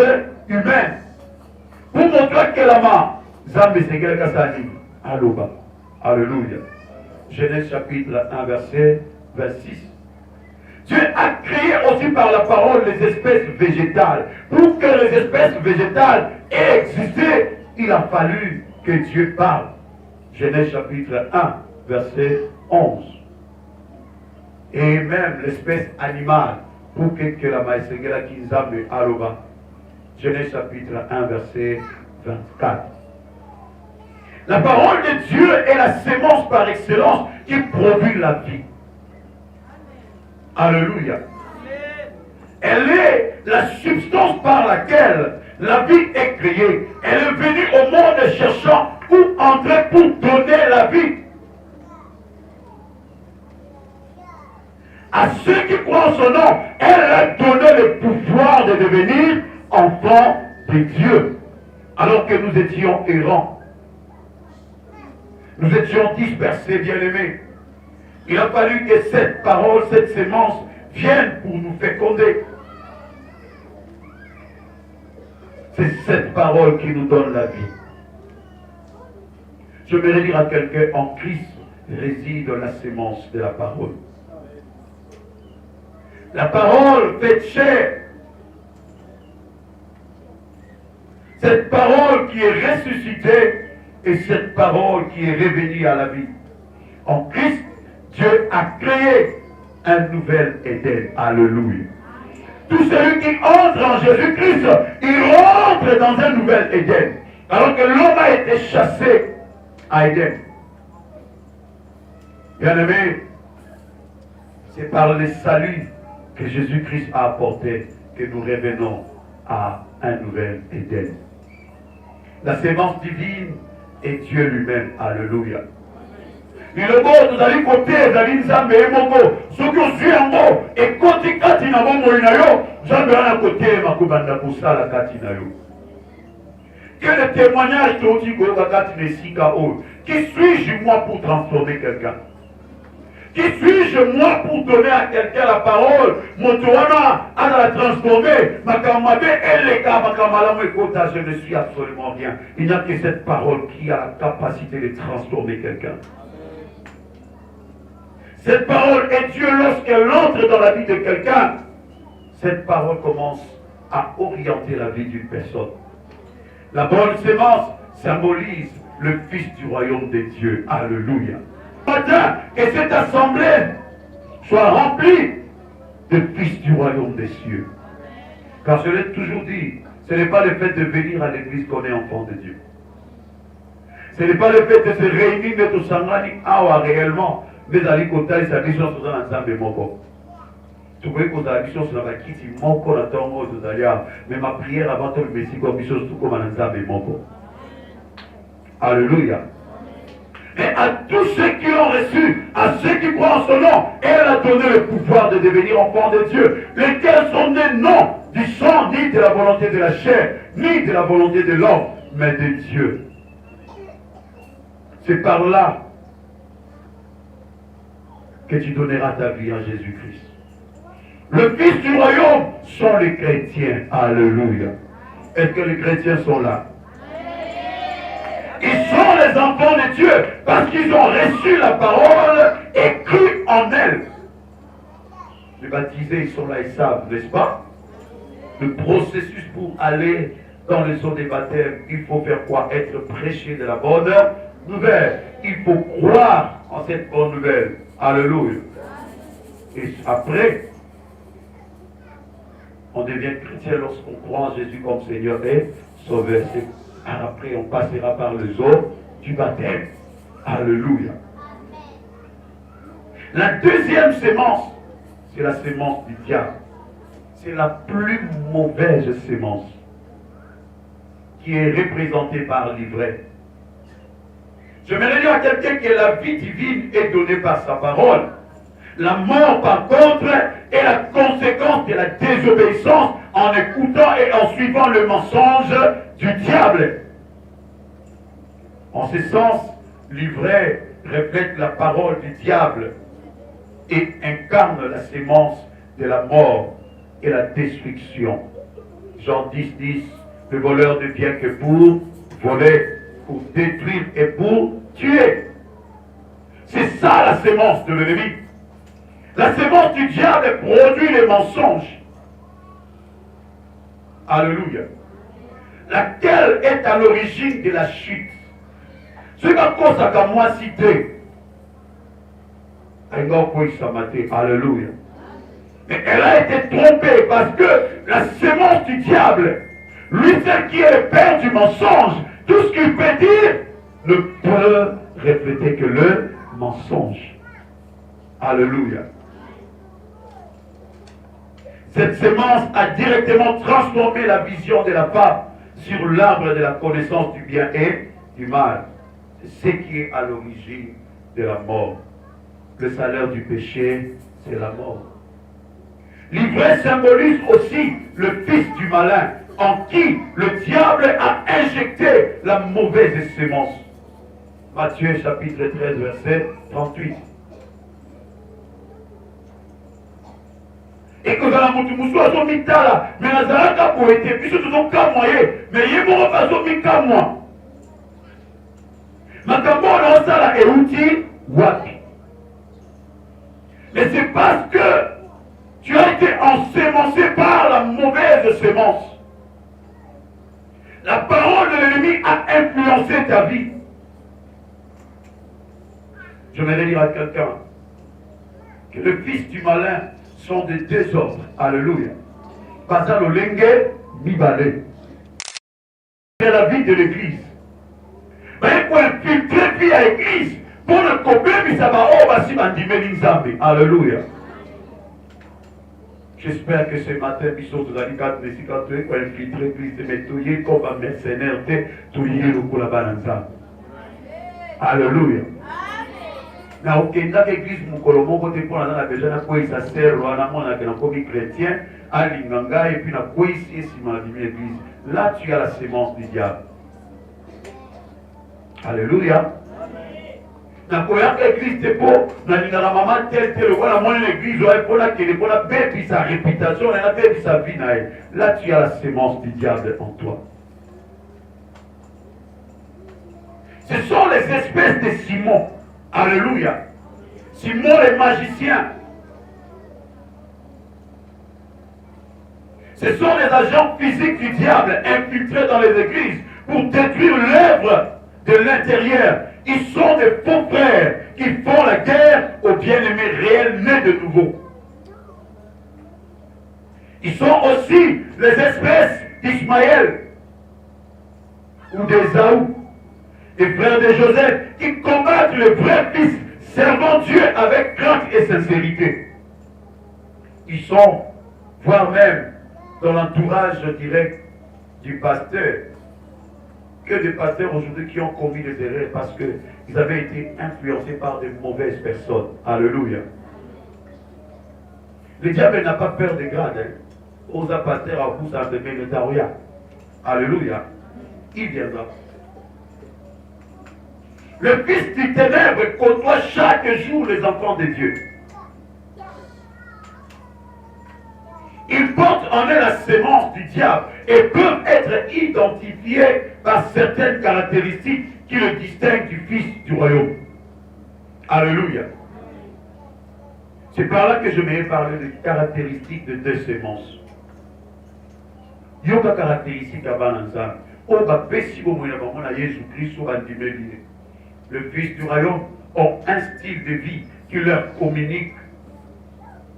humaine. Pour montrer que la main, Zambé Segel Kassani, Alléluia. Genèse chapitre 1, verset 26. Dieu a créé aussi par la parole les espèces végétales. Pour que les espèces végétales aient existé, il a fallu que Dieu parle. Genèse chapitre 1, verset 11. Et même l'espèce animale, pour que la maïsengela kinzambe aloba. Genèse chapitre 1, verset 24. La parole de Dieu est la sémence par excellence qui produit la vie. Alléluia. Elle est la substance par laquelle la vie est créée. Elle est venue au monde cherchant où entrer pour donner la vie. À ceux qui croient en son nom, elle a donné le pouvoir de devenir enfants de Dieu. Alors que nous étions errants. Nous étions dispersés, bien-aimés. Il a fallu que cette parole, cette sémence vienne pour nous féconder. C'est cette parole qui nous donne la vie. Je vais dire à quelqu'un, en Christ réside la sémence de la parole. La parole fait chair. Cette parole qui est ressuscitée et cette parole qui est revenue à la vie. En Christ, Dieu a créé un nouvel Éden. Alléluia. Tout celui qui entre en Jésus-Christ, il rentre dans un nouvel Éden. Alors que l'homme a été chassé à Éden. Bien-aimé, c'est par le salut que Jésus-Christ a apporté que nous revenons à un nouvel Éden. La sémence divine est Dieu lui-même. Alléluia. Lilobo tozali côté ezali nzambe ye moko soki ozwi yango ekoti kati na bomoi na yo nzambe wana kotema kobanda kosala kati na yo. Que le témoignage toti koyoka kati na esika oyo. Qui suis-je moi pour transformer quelqu'un? Qui suis-je moi pour donner à quelqu'un la parole? Motowana à la transformer. Makamade eleka makamalamu ekota, je ne suis absolument rien. Il n'y a que cette parole qui a la capacité de transformer quelqu'un. Cette parole est Dieu lorsqu'elle entre dans la vie de quelqu'un. Cette parole commence à orienter la vie d'une personne. La bonne sémence symbolise le Fils du royaume de Dieu. Alléluia. Matin, que cette assemblée soit remplie de Fils du royaume des cieux. Car je l'ai toujours dit, ce n'est pas le fait de venir à l'église qu'on est enfant de Dieu. Ce n'est pas le fait de se réunir, mais tout sangani awa réellement. Mais à l'écouter, sa mission sur un ensemble moko. Tu vois que la mission sur la kiti moko la tongo de Zalia. Mais ma prière avant tout le Messie comme mission tout comme un ensemble moko. Alléluia. Et à tous ceux qui l'ont reçu, à ceux qui croient en son nom, elle a donné le pouvoir de devenir enfants de Dieu, lesquels sont nés non du sang, ni de la volonté de la chair, ni de la volonté de l'homme, mais de Dieu. C'est par là que tu donneras ta vie à Jésus-Christ. Le Fils du royaume sont les chrétiens. Alléluia. Est-ce que les chrétiens sont là? Ils sont les enfants de Dieu parce qu'ils ont reçu la parole et cru en elle. Les baptisés, ils sont là, ils savent, n'est-ce pas? Le processus pour aller dans les eaux des baptêmes, il faut faire quoi? Être prêché de la bonne nouvelle. Il faut croire en cette bonne nouvelle. Alléluia. Et après, on devient chrétien lorsqu'on croit en Jésus comme Seigneur et Sauveur. Après, on passera par les eaux du baptême. Alléluia. La deuxième sémence, c'est la sémence du diable. C'est la plus mauvaise sémence qui est représentée par l'ivraie. Je vais dire à quelqu'un que la vie divine est donnée par sa parole. La mort, par contre, est la conséquence de la désobéissance en écoutant et en suivant le mensonge du diable. En ce sens, l'ivraie reflète la parole du diable et incarne la sémence de la mort et la destruction. Jean 10, 10, le voleur ne vient que pour voler, pour détruire et pour tuer. C'est ça la sémence de l'ennemi. La sémence du diable produit les mensonges. Alléluia. Laquelle est à l'origine de la chute. Ce qu'à cause à moi cité. Alléluia. Mais elle a été trompée parce que la sémence du diable, lui seul qui est le père du mensonge, tout ce qu'il peut dire ne peut refléter que le mensonge. Alléluia. Cette sémence a directement transformé la vision de la femme sur l'arbre de la connaissance du bien et du mal. C'est ce qui est à l'origine de la mort. Le salaire du péché, c'est la mort. L'ivraie symbolise aussi le fils du malin, en qui le diable a injecté la mauvaise sémence. Matthieu chapitre 13, verset 38. Et que dans la moutoumousou, à son mitala, mais la zaraka pour être, puis surtout son cas moyen, mais il y a mon façon mika moi. Makambo dans ça là est outil, wapi. Mais c'est parce que tu as été ensémencé par la mauvaise sémence. La parole de l'ennemi a influencé ta vie. Je vais dire à quelqu'un que le fils du malin sont des désordres. Alléluia. Passant au lengue, mibale. C'est la vie de l'église. Mais pour infiltrer vie à l'église, pour ne couper, mais ça va aussi m'en alléluia. J'espère que ce matin, Bissot, vous allez quand pour infiltrer l'église, mais tout y est comme un mercenaire, tout y est le coup là-bas. Alléluia. Na okenda ke église mukolo moko te pona na besoin na koisa sero na mona ke na komi chrétien alinganga et puis na koisi esima na bimi église. Là tu as la sémence du diable. Alléluia. Na koya ke église te po na linga na maman tel voilà mon église ouais pour la que pour la bébé sa réputation et la bébé sa vie na elle. Là tu as la sémence du diable en toi. Ce sont les espèces de Simon. Alléluia. Simon le magicien. Ce sont les agents physiques du diable infiltrés dans les églises pour détruire l'œuvre de l'intérieur. Ils sont des faux frères qui font la guerre aux bien-aimés réels nés de nouveau. Ils sont aussi les espèces d'Ismaël ou d'Ésaü, les frères de Joseph, qui combattent le vrai fils, servant Dieu avec crainte et sincérité. Ils sont, voire même, dans l'entourage direct du pasteur, que des pasteurs aujourd'hui qui ont commis des erreurs parce qu'ils avaient été influencés par de mauvaises personnes. Alléluia. Le diable n'a pas peur des grades. Osa pasteur à vous à demain le taroya. Alléluia. Il viendra. Le fils du ténèbre côtoie chaque jour les enfants de Dieu. Ils portent en eux la sémence du diable et peuvent être identifiés par certaines caractéristiques qui le distinguent du Fils du royaume. Alléluia. C'est par là que je vais parler des caractéristiques de deux sémences. Il y a des caractéristiques à Balanzan. Le Fils du royaume ont un style de vie qui leur communique,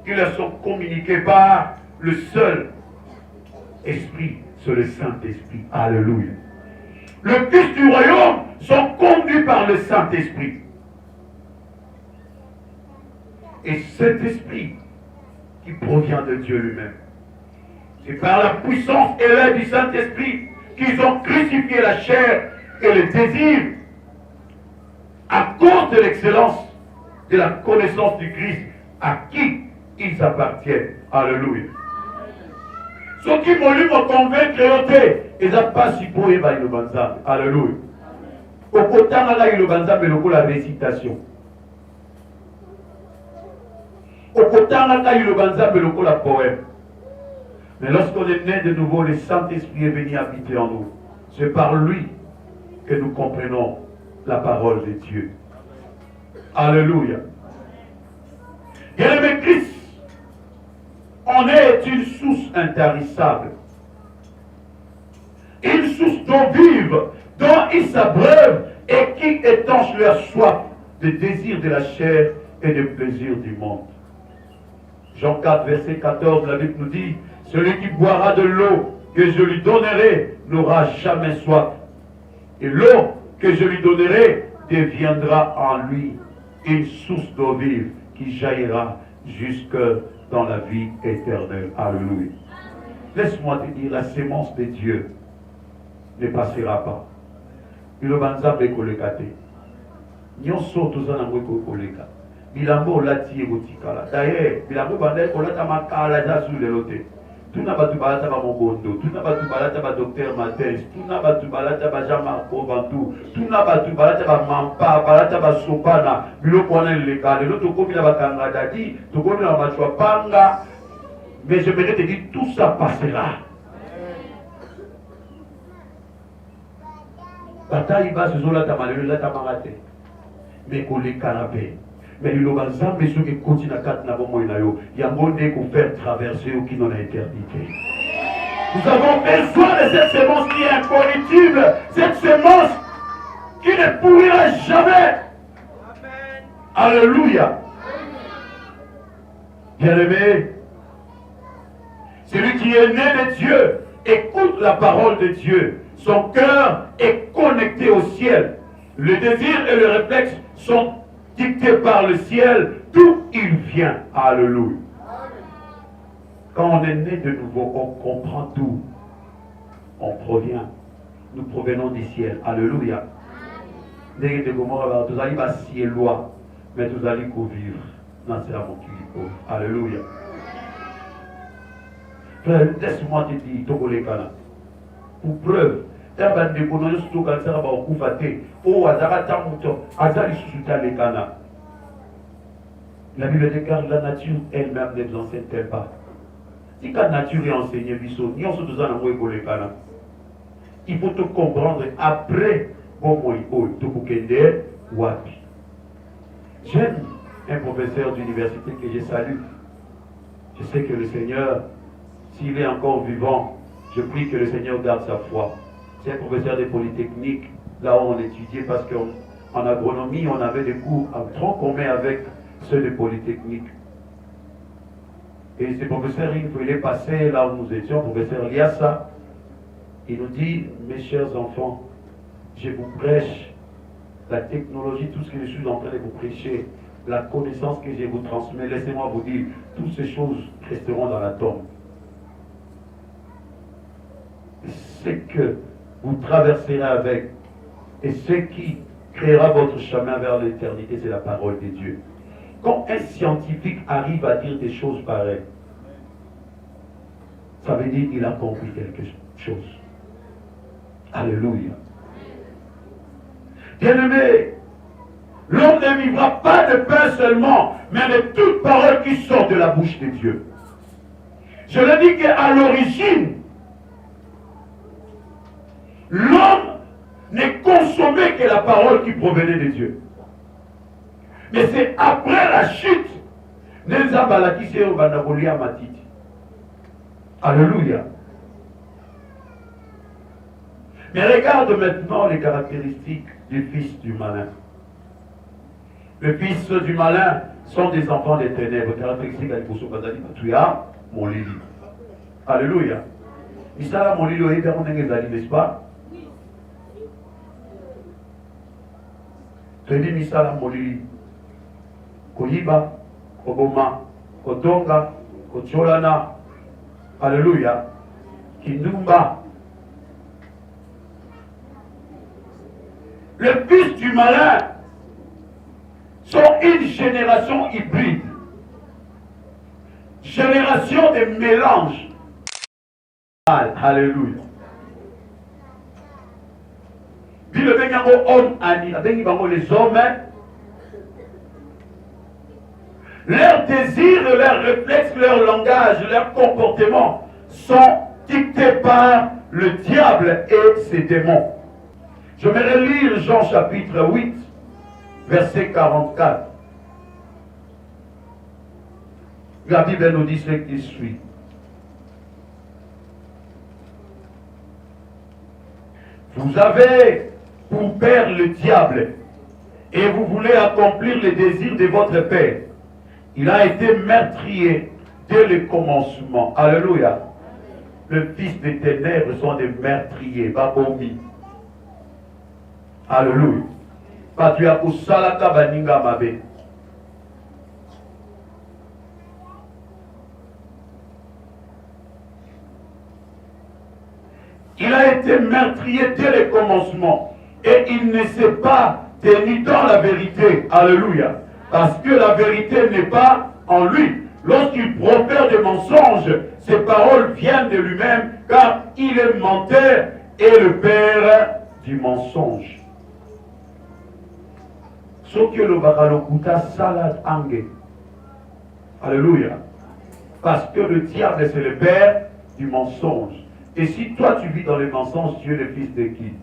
qui leur sont communiqués par le seul esprit, c'est le Saint-Esprit. Alléluia. Le Fils du royaume sont conduits par le Saint-Esprit. Et cet esprit qui provient de Dieu lui-même. C'est par la puissance et l'aide du Saint-Esprit qu'ils ont crucifié la chair et le désir à cause de l'excellence de la connaissance du Christ à qui ils appartiennent. Alléluia. Ceux qui m'ont convaincre, ils n'ont pas si pour le banzam. Alléluia. Au kotanga là, le banzam, mais la récitation. Au kotanga là, le banzam, mais la poème. Mais lorsqu'on est né de nouveau, le Saint-Esprit est venu habiter en nous. C'est par lui que nous comprenons la parole de Dieu. Alléluia. Bien-aimé Christ, on est une source intarissable. Une source d'eau vive dont ils s'abreuvent et qui étanche leur soif de désir de la chair et de plaisir du monde. Jean 4, verset 14, la Bible nous dit, celui qui boira de l'eau que je lui donnerai n'aura jamais soif. Et l'eau que je lui donnerai deviendra en lui une source d'eau vive qui jaillira jusque dans la vie éternelle. Alléluia. Laisse-moi te dire, la sémence de Dieu ne passera pas. Il va nous kolekate. Nyonso tozana mweko koleka. Bilambo lati egotikala. D'ailleurs, bilambo bandai kolata makala za sur le lote. Tuna batu balata ba mogondo, tuna batu balata ba docteur Mathès, tuna batu balata ba Jean-Marc Bantou, tuna batu balata ba Mampa, balata ba Sopana, biloko wana lekale, l'autre komi na bakanga dadi, tokomi na machwa panga. Mais je voudrais te dire, tout ça passera. Bataille basse zola tamalele la tamarate. Mais qu'on les canapés. Mais il y a des gens qui continuent à faire des choses. Il y a des gens qui faire traverser ou qui n'ont interdité. Nous avons besoin de cette sémence qui est incorruptible. Cette sémence qui ne pourrira jamais. Amen. Alléluia. Bien-aimé, celui qui est né de Dieu écoute la parole de Dieu. Son cœur est connecté au ciel. Le désir et le réflexe sont dictés par le ciel, d'où il vient. Alléluia. Quand on est né de nouveau, on comprend d'où on provient. Nous provenons du ciel. Alléluia. Nous allons passer loi, mais nous allons vivre dans ce monde. Alléluia. Frère, laisse-moi te dire, pour preuve, la Bible déclare la nature elle-même ne nous enseigne pas. Si la nature est enseignée, il faut te comprendre après. J'aime un professeur d'université que je salue. Je sais que le Seigneur, s'il est encore vivant, je prie que le Seigneur garde sa foi. C'est un professeur de Polytechnique, là où on étudiait, parce qu'en agronomie, on avait des cours en tronc commun avec ceux de Polytechnique. Et ce professeur, une fois il est passé là où nous étions, professeur Liassa, il nous dit, mes chers enfants, je vous prêche la technologie, tout ce que je suis en train de vous prêcher, la connaissance que je vous transmets, laissez-moi vous dire, toutes ces choses resteront dans la tombe. Ce que vous traverserez avec et ce qui créera votre chemin vers l'éternité, c'est la parole de Dieu. Quand un scientifique arrive à dire des choses pareilles, ça veut dire qu'il a compris quelque chose. Alléluia. Bien-aimé, l'homme ne vivra pas de pain seulement, mais de toute parole qui sort de la bouche de Dieu. Je le dis qu'à l'origine, l'homme n'est consommé que la parole qui provenait de Dieu. Mais c'est après la chute, alléluia. Mais regarde maintenant les caractéristiques du fils du malin. Le fils du malin sont des enfants des ténèbres. Caractéristiques à l'Iposo Bazali, tu as mon lili. Alléluia. Misala mon lili, n'est-ce pas? Tu dis Misala mon lili. Koyiba, Koboma, Kotonga, Kocholana. Alléluia. Kindumba. Le fils du malin sont une génération hybride. Génération de mélange. Alléluia. Puis le Benyango homme ani, les hommes, leurs désirs, leurs réflexes, leur langage, leur comportement sont dictés par le diable et ses démons. Je vais relire Jean chapitre 8, verset 44. La Bible nous dit ce qui suit. Vous avez pour père le diable et vous voulez accomplir les désirs de votre père. Il a été meurtrier dès le commencement. Alléluia. Le fils des ténèbres sont des meurtriers. Babomi. Alléluia. Patriarche Salaka Baninga Mabe. Il a été meurtrier dès le commencement. Et il ne s'est pas tenu dans la vérité. Alléluia. Parce que la vérité n'est pas en lui. Lorsqu'il profère des mensonges, ses paroles viennent de lui-même, car il est menteur et le père du mensonge. Ce que le bakalokuta salade ange. Alléluia. Parce que le diable, c'est le père du mensonge. Et si toi tu vis dans les mensonges, tu es le fils de qui?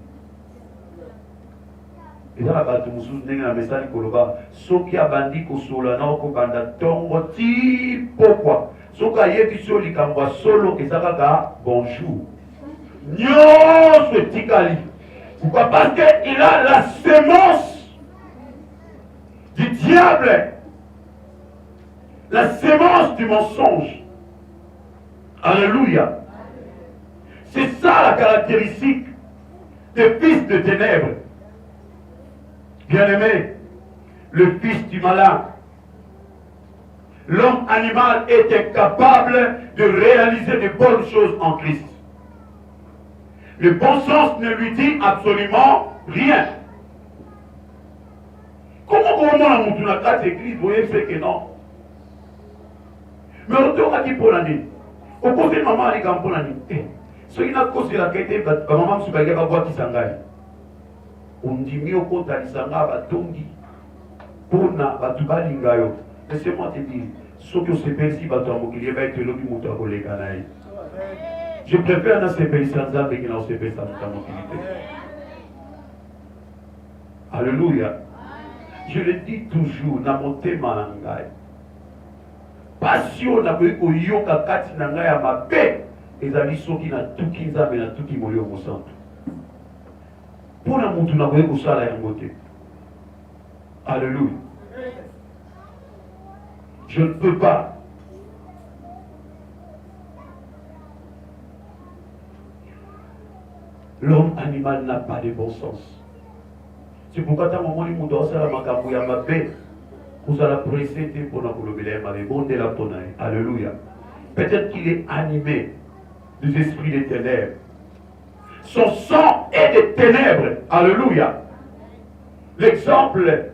Et là, tu me souviens d'un message koloba. Soki abandi kosola na okobanda tongo ti pourquoi? Soka yebi soli kamba solo ezaka bonjour. Nyo tikali. Pourquoi? Parce qu'il a la sémence du diable, la sémence du mensonge. Alléluia. C'est ça la caractéristique des fils de ténèbres. Bien-aimé, le fils du malin, l'homme animal est incapable de réaliser de bonnes choses en Christ. Le bon sens ne lui dit absolument rien. Comment on a monté la carte église, vous voyez, c'est que non. Mais on a dit pour l'année. Au côté de maman, elle est pour l'année. Ce qui n'a pas causé la quête, maman se bagage à boire qui s'engage. On dit mieux au côté de l'Isanga, Batongi, Pona, Batubalingayo. Laissez-moi te dire, ce que c'est perçu, Batamokili va être l'homme qui m'a collé canaille. Je préfère dans ces pays sans âme que dans ces pays sans Batamokili. Alléluia. Je le dis toujours, dans mon thème manangai. Passion n'a pas eu au yoka kati nangai à ma paix. Et ça dit ce qui n'a tout qui n'a tout qui m'a eu au centre. Pour la montre, on a vu ça là en côté. Alléluia. Je ne peux pas. L'homme animal n'a pas de bon sens. C'est pourquoi ta maman lui montre ça la macabre ya ma paix. Vous allez précéder pour la colobélé ma bon de la tonaille. Alléluia. Peut-être qu'il est animé des esprits des ténèbres. Son sang est des ténèbres. Alléluia. L'exemple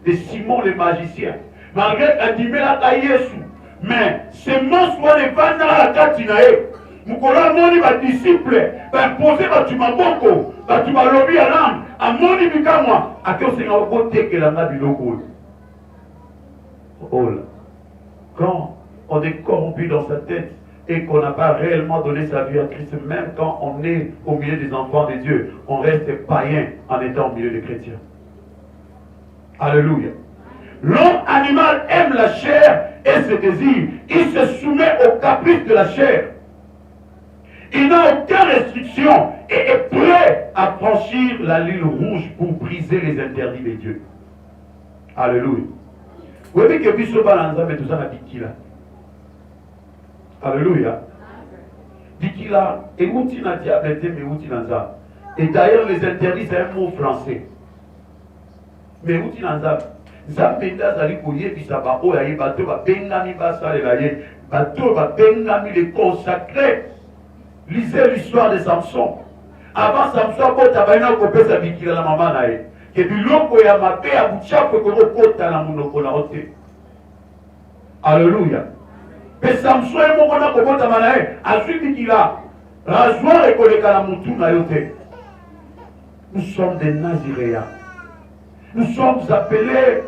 de Simon le magicien. Malgré animé la Yesu. Mais ces monstres ne vendent la katinae. Moukola moni ba disciple. Ba imposer ba tumaboko. Ba tumalobi à l'âme. A moni bikamwa. A que c'est un côté que la n'a biloko. Oh là. Quand on est corrompu dans sa tête, et qu'on n'a pas réellement donné sa vie à Christ, même quand on est au milieu des enfants de Dieu, on reste païen en étant au milieu des chrétiens. Alléluia. L'homme animal aime la chair et ses désirs. Il se soumet aux caprices de la chair. Il n'a aucune restriction et est prêt à franchir la ligne rouge pour briser les interdits de Dieu. Alléluia. Vous voyez que Bisso Balanza met tout ça dans Bikila. Alléluia. Bikila, et outil n'a diable, mais outil n'a ça. Et d'ailleurs, les interdits, c'est un mot français. Mais outil n'a ça. Zapenda zali koye bisaba o yaye bato ba bengami basale la ye bato ba bengami les consacrés. Lisez l'histoire de Samson. Avant Samson bota baina ko pesa bikila la mama na ye. Que biloko ya mabe ya buchafu ko kota na munoko na ote. Alléluia. Mais Samson est mon ko bota mana ye azui bikila rasoir et koleka na mutu na yote. Nous sommes des Naziréens. Nous sommes appelés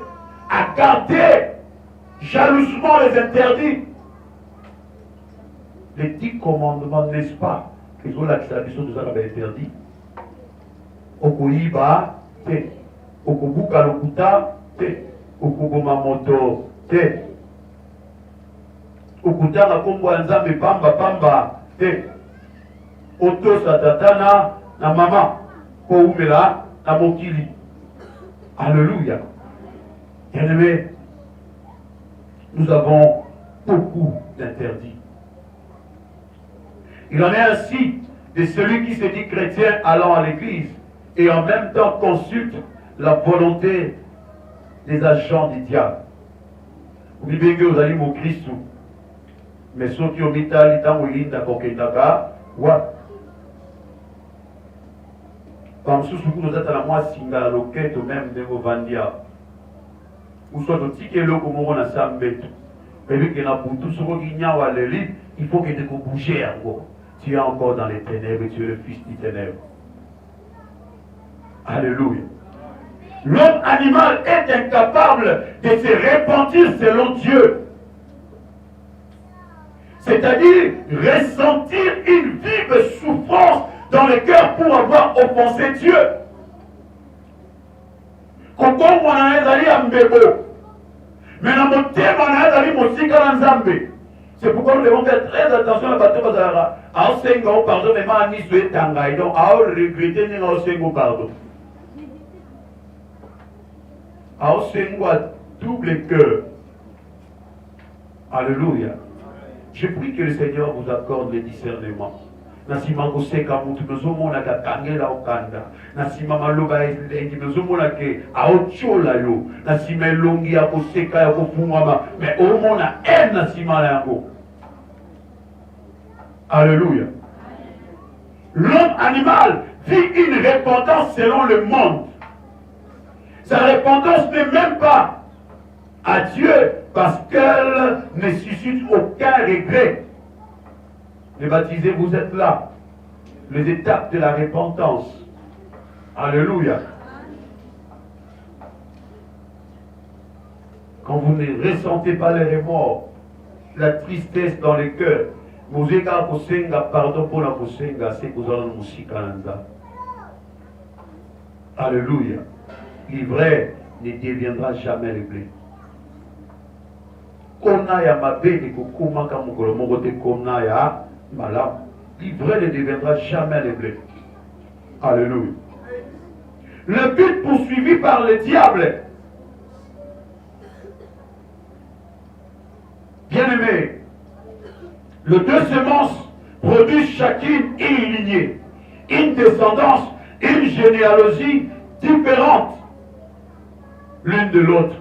à garder jalousement les interdits. Les 10 commandements, n'est-ce pas? Ils ont l'acceptation de ça interdit. Okoyiba, te. Okobuka lokuta, te. Okoboma moto, te. Okutanga kombo nzambe pamba pamba, te. Oto satatana na mama, ko umela na mokili. Alléluia. Bien-aimés, nous avons beaucoup d'interdits. Il en est ainsi de celui qui se dit chrétien allant à l'église et en même temps consulte la volonté des agents du diable. Vous vivez que vous allez au Christ, mais ceux qui ont mis ta litan ou l'inda kokendaka, what? Comme si nous êtes à la moitié singa la loquette ou même de vos vandia. Ou soit au ticket là comme on a sambé. Et vu qu'il y a tout ce qui n'y a pas de lit, il faut que tu bouges encore. Tu es encore dans les ténèbres et tu es le fils des ténèbres. Alléluia. L'homme animal est incapable de se repentir selon Dieu. C'est-à-dire ressentir une vive souffrance dans le cœur pour avoir offensé Dieu. Mais c'est pourquoi nous devons faire très attention à la bateau bazara. À Osengo, pardon, mais ma ami souhaite tangaï. Donc, à regretter, n'est pas Osengo, pardon. À Osengo, à double cœur. Alléluia. Je prie que le Seigneur vous accorde le discernement. Nasima koseka mutu nozomona kakangela okanda nasima maloba elengi nozomona ke aochola yo nasima elongi ya koseka ya kofungama mais omona nasima yango. Alléluia. L'homme animal vit une repentance selon le monde. Sa repentance n'est même pas à Dieu parce qu'elle ne suscite aucun regret. Les baptisés, vous êtes là. Les étapes de la repentance. Alléluia. Quand vous ne ressentez pas les remords, la tristesse dans le cœur, vous avez pardon pour la kosenga, c'est que vous allez nous. Alléluia. L'ivraie ne deviendra jamais le blé. Kona ya mabe de kokuma kamukolo mogote kona ya malam. L'ivraie ne deviendra jamais le blé. Alléluia. Le but poursuivi par le diable. Bien-aimé, les deux semences produisent chacune une lignée, une descendance, une généalogie différente l'une de l'autre.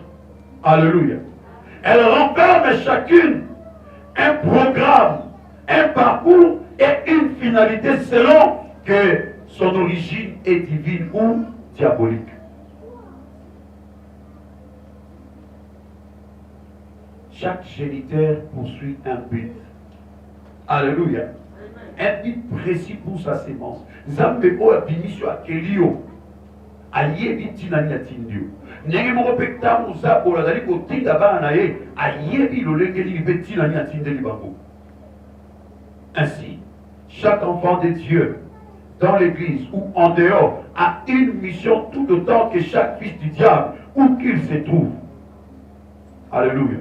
Alléluia. Elles renferment chacune un programme, un parcours et une finalité selon que son origine est divine ou diabolique. Chaque géniteur poursuit un but. Alléluia. Un but précis pour sa sémence. Zambeko a fini sur Akelio. Ayebi tinani atindio. Nenge mo repecta musa pour la dali ko tinda bana ye. Ayebi lo lengeli be tinani atinde libango. Ainsi, chaque enfant de Dieu, dans l'église ou en dehors, a une mission tout autant que chaque fils du diable, où qu'il se trouve. Alléluia.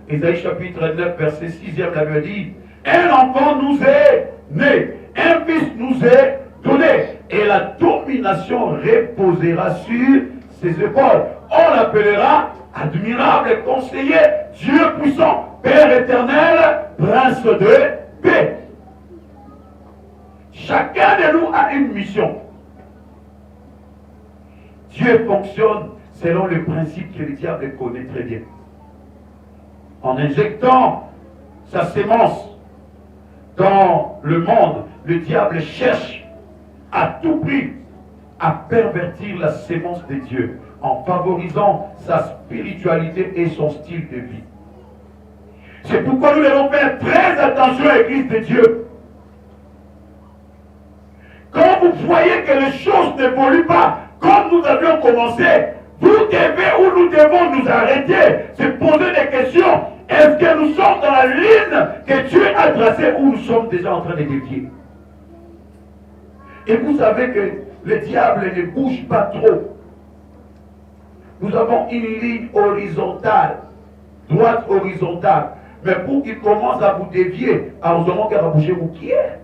Ésaïe chapitre 9, verset 6e, la Bible dit, un enfant nous est né, un fils nous est donné, et la domination reposera sur ses épaules. On l'appellera admirable conseiller, Dieu puissant, Père éternel, prince de paix. Chacun de nous a une mission. Dieu fonctionne selon le principe que le diable connaît très bien. En injectant sa sémence dans le monde, le diable cherche à tout prix à pervertir la sémence de Dieu en favorisant sa spiritualité et son style de vie. C'est pourquoi nous devons faire très attention à l'Église de Dieu. Quand vous voyez que les choses n'évoluent pas comme nous avions commencé, vous devez ou nous devons nous arrêter, se poser des questions. Est-ce que nous sommes dans la ligne que Dieu a tracée ou nous sommes déjà en train de dévier? Et vous savez que le diable ne bouge pas trop. Nous avons une ligne horizontale, droite horizontale. Mais pour qu'il commence à vous dévier, alors nous avons qu'à bouger vous qui est.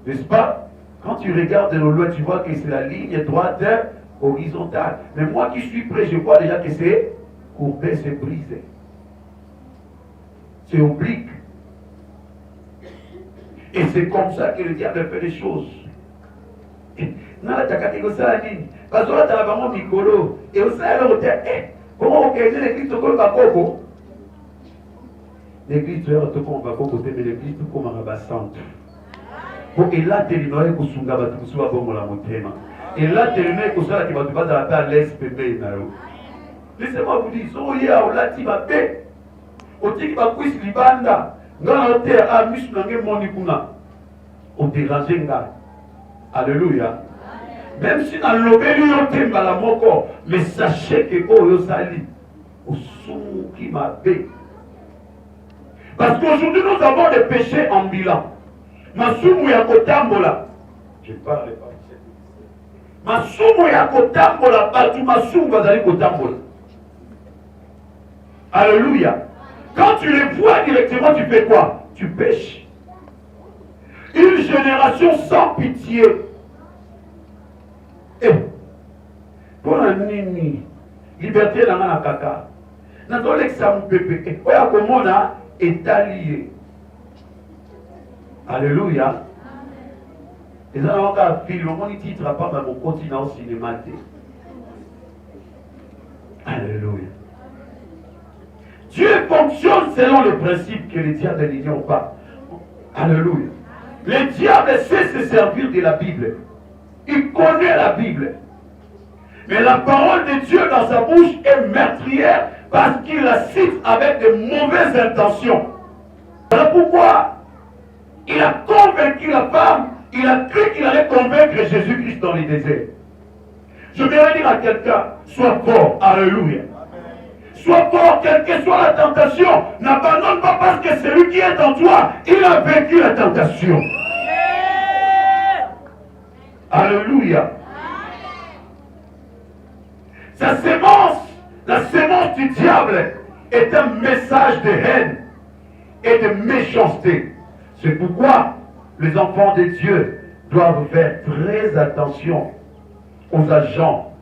N'est-ce pas? Quand tu regardes de loin, tu vois que c'est la ligne droite horizontale. Mais moi qui suis près, je vois déjà que c'est courbé, c'est brisé. C'est oblique. Et c'est comme ça que le diable fait les choses. L'église tu es comme bakoko te mais l'église tout comme un centre. Pour que là terminer que sunga batu soit bon la motema. Et là terminer que ça qui va te battre à la laisse bébé na yo. Laissez-moi vous dire so ya o lati ba pe. O tiki ba kwisi libanda. Ngana te a misu nange moni kuna. O déranger nga. Alléluia. Même si dans l'obéli yo temba la moko, mais sachez que oyo sali o sou qui m'a bé. Parce qu'aujourd'hui, nous avons des péchés ambulants. Masumu ya kotambola. Je parle pas. Masumu ya kotambola. Batu masumu bazali kotambola. Alléluia. Quand tu les vois directement, tu fais quoi? Tu pêches. Une génération sans pitié. Et pour la nini, liberté dans la kaka. Dans l'examen pépé. Oya komona est allié. Alléluia. Et ça, on a un film, on ne titre pas dans mon continent cinématique. Alléluia. Dieu fonctionne selon le principe que les diables n'ignorent pas. Alléluia. Le diable sait se servir de la Bible. Il connaît la Bible. Mais la parole de Dieu dans sa bouche est meurtrière parce qu'il la cite avec de mauvaises intentions. Voilà pourquoi il a convaincu la femme, il a cru qu'il allait convaincre Jésus-Christ dans les déserts. Je vais dire à quelqu'un, sois fort, alléluia. Sois fort, quelle que soit la tentation. N'abandonne pas parce que celui qui est en toi, il a vaincu la tentation. Alléluia. Sa sémence, la sémence du diable, est un message de haine et de méchanceté. C'est pourquoi les enfants de Dieu doivent faire très attention aux agents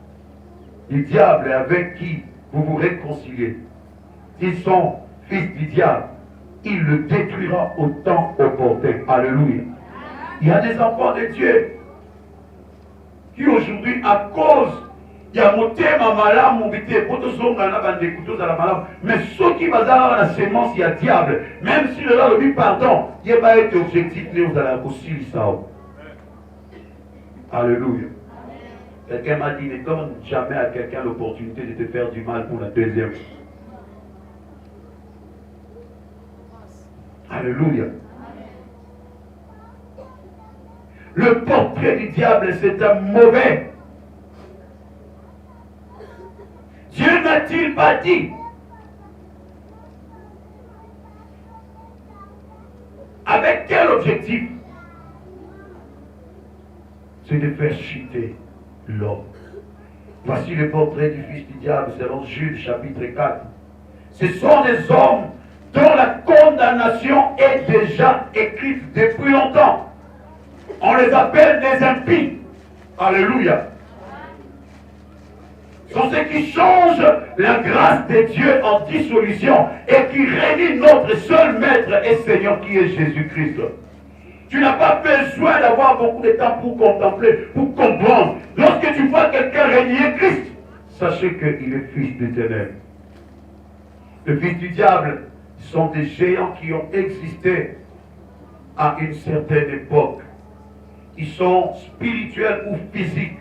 du diable avec qui vous vous réconciliez. S'ils sont fils du diable, il le détruira au temps opportun. Alléluia. Il y a des enfants de Dieu qui aujourd'hui, à cause il y a motema malamu bité potosonga na bande kuto za la malamu mais ceux qui bazala la sémence il y a diable même si le là le dit pardon il va être objectif né vous allez aussi ça. Alléluia. Quelqu'un m'a dit ne donne jamais à quelqu'un l'opportunité de te faire du mal pour la deuxième. Alléluia. Le portrait du diable c'est un mauvais. Dieu n'a-t-il pas dit Avec quel objectif? C'est de faire chuter l'homme. Voici le portrait du fils du diable selon Jude chapitre 4. Ce sont des hommes dont la condamnation est déjà écrite depuis longtemps. On les appelle des impies. Alléluia. Ce sont ceux qui changent la grâce de Dieu en dissolution et qui réunissent notre seul maître et Seigneur qui est Jésus-Christ. Tu n'as pas besoin d'avoir beaucoup de temps pour contempler, pour comprendre. Lorsque tu vois quelqu'un régner Christ, sachez qu'il est fils des ténèbres. Le fils du diable sont des géants qui ont existé à une certaine époque. Ils sont spirituels ou physiques.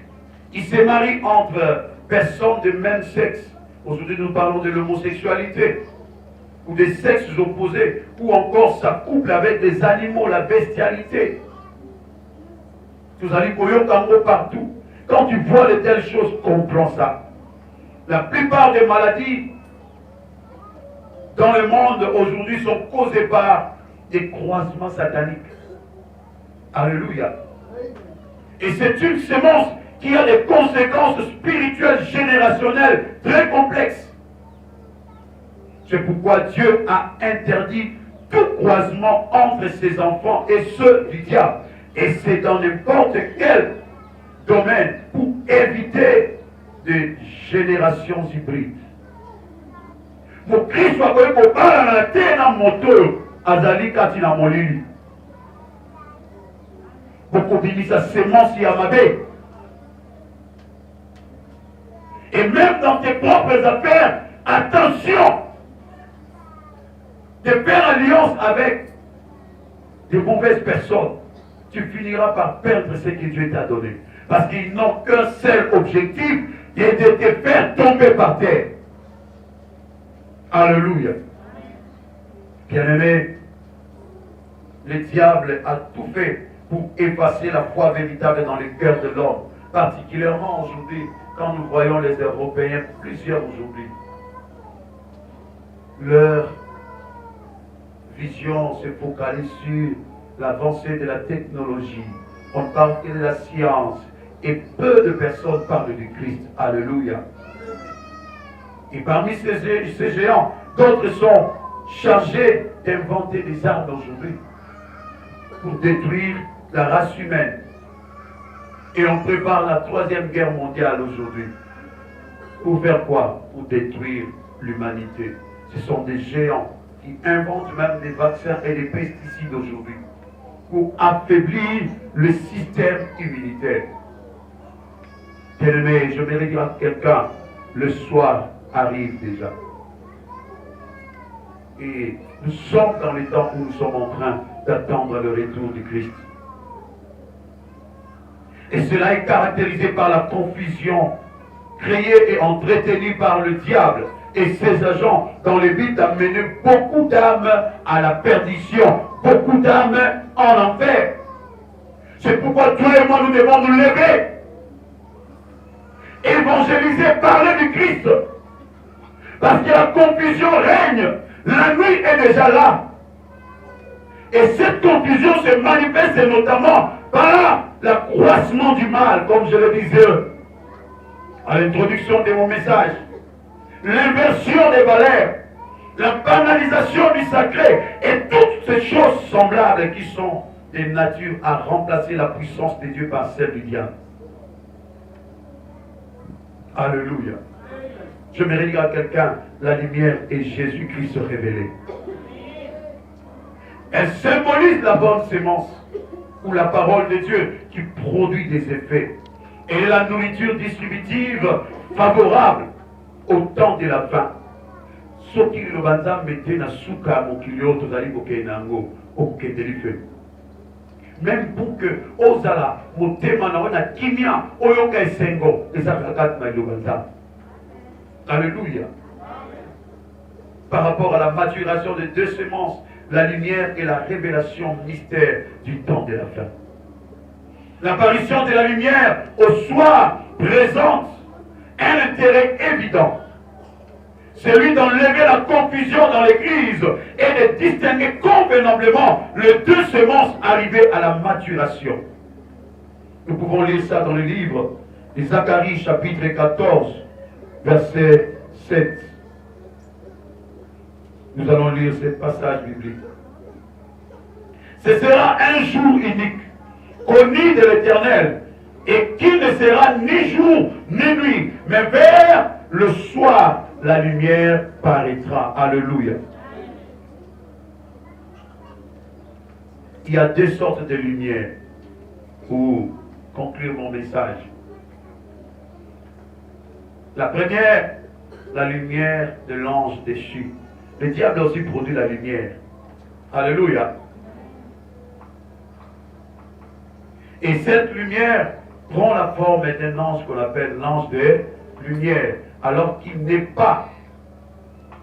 Ils se marient entre personnes de même sexe. Aujourd'hui, nous parlons de l'homosexualité, ou des sexes opposés, ou encore ça couple avec des animaux, la bestialité. Vous allez Kango partout. Quand tu vois de telles choses, comprends ça. La plupart des maladies dans le monde aujourd'hui sont causées par des croisements sataniques. Alléluia. Et c'est une sémence qui a des conséquences spirituelles générationnelles très complexes. C'est pourquoi Dieu a interdit tout croisement entre ses enfants et ceux du diable. Et c'est dans n'importe quel domaine pour éviter des générations hybrides. Mon Christ va voir qu'on parle dans la terre dans moteur azali katina molili. Beaucoup de sa sémence yamabe. Et même dans tes propres affaires, attention de faire alliance avec de mauvaises personnes. Tu finiras par perdre ce que Dieu t'a donné. Parce qu'ils n'ont qu'un seul objectif, et de te faire tomber par terre. Alléluia. Bien-aimé, le diable a tout fait pour effacer la foi véritable dans le cœur de l'homme. Particulièrement aujourd'hui, quand nous voyons les Européens, plusieurs aujourd'hui, leur vision se focalise sur l'avancée de la technologie. On parle de la science et peu de personnes parlent du Christ. Alléluia. Et parmi ces géants, d'autres sont chargés d'inventer des armes aujourd'hui pour détruire la race humaine. Et on prépare la 3e guerre mondiale aujourd'hui. Pour faire quoi? Pour détruire l'humanité. Ce sont des géants qui inventent même des vaccins et des pesticides aujourd'hui pour affaiblir le système immunitaire. Bien-aimé, je vais dire à quelqu'un, le soir arrive déjà. Et nous sommes dans les temps où nous sommes en train d'attendre le retour du Christ. Et cela est caractérisé par la confusion créée et entretenue par le diable et ses agents dans le but d'amener beaucoup d'âmes à la perdition, beaucoup d'âmes en enfer. C'est pourquoi toi et moi nous devons nous lever, évangéliser, parler du Christ. Parce que la confusion règne, la nuit est déjà là. Et cette confusion se manifeste notamment par l'accroissement du mal, comme je le disais à l'introduction de mon message. L'inversion des valeurs, la banalisation du sacré et toutes ces choses semblables qui sont de nature à remplacer la puissance de Dieu par celle du diable. Alléluia. Je me dire à quelqu'un, la lumière est Jésus-Christ révélé. Elle symbolise la bonne sémence ou la parole de Dieu qui produit des effets. Et la nourriture distributive favorable au temps de la fin. Ce qui le banza mettait na souka mokilio tozali bokenango okendelife. Même pour que ozala motema na wana kimia oyoka esengo ezakakat na banza. Alléluia. Par rapport à la maturation des deux semences, la lumière et la révélation mystère du temps de la fin. L'apparition de la lumière au soir présente un intérêt évident. c'est lui d'enlever la confusion dans l'église et de distinguer convenablement les deux semences arrivées à la maturation. Nous pouvons lire ça dans le livre de Zacharie, chapitre 14, verset 7. Nous allons lire ce passage biblique. Ce sera un jour unique, connu de l'Éternel, et qui ne sera ni jour ni nuit, mais vers le soir, la lumière paraîtra. Alléluia. Il y a deux sortes de lumière pour conclure mon message. La première, la lumière de l'ange déchu. Le diable aussi produit la lumière. Alléluia. Et cette lumière prend la forme d'un ange qu'on appelle l'ange de lumière, alors qu'il n'est pas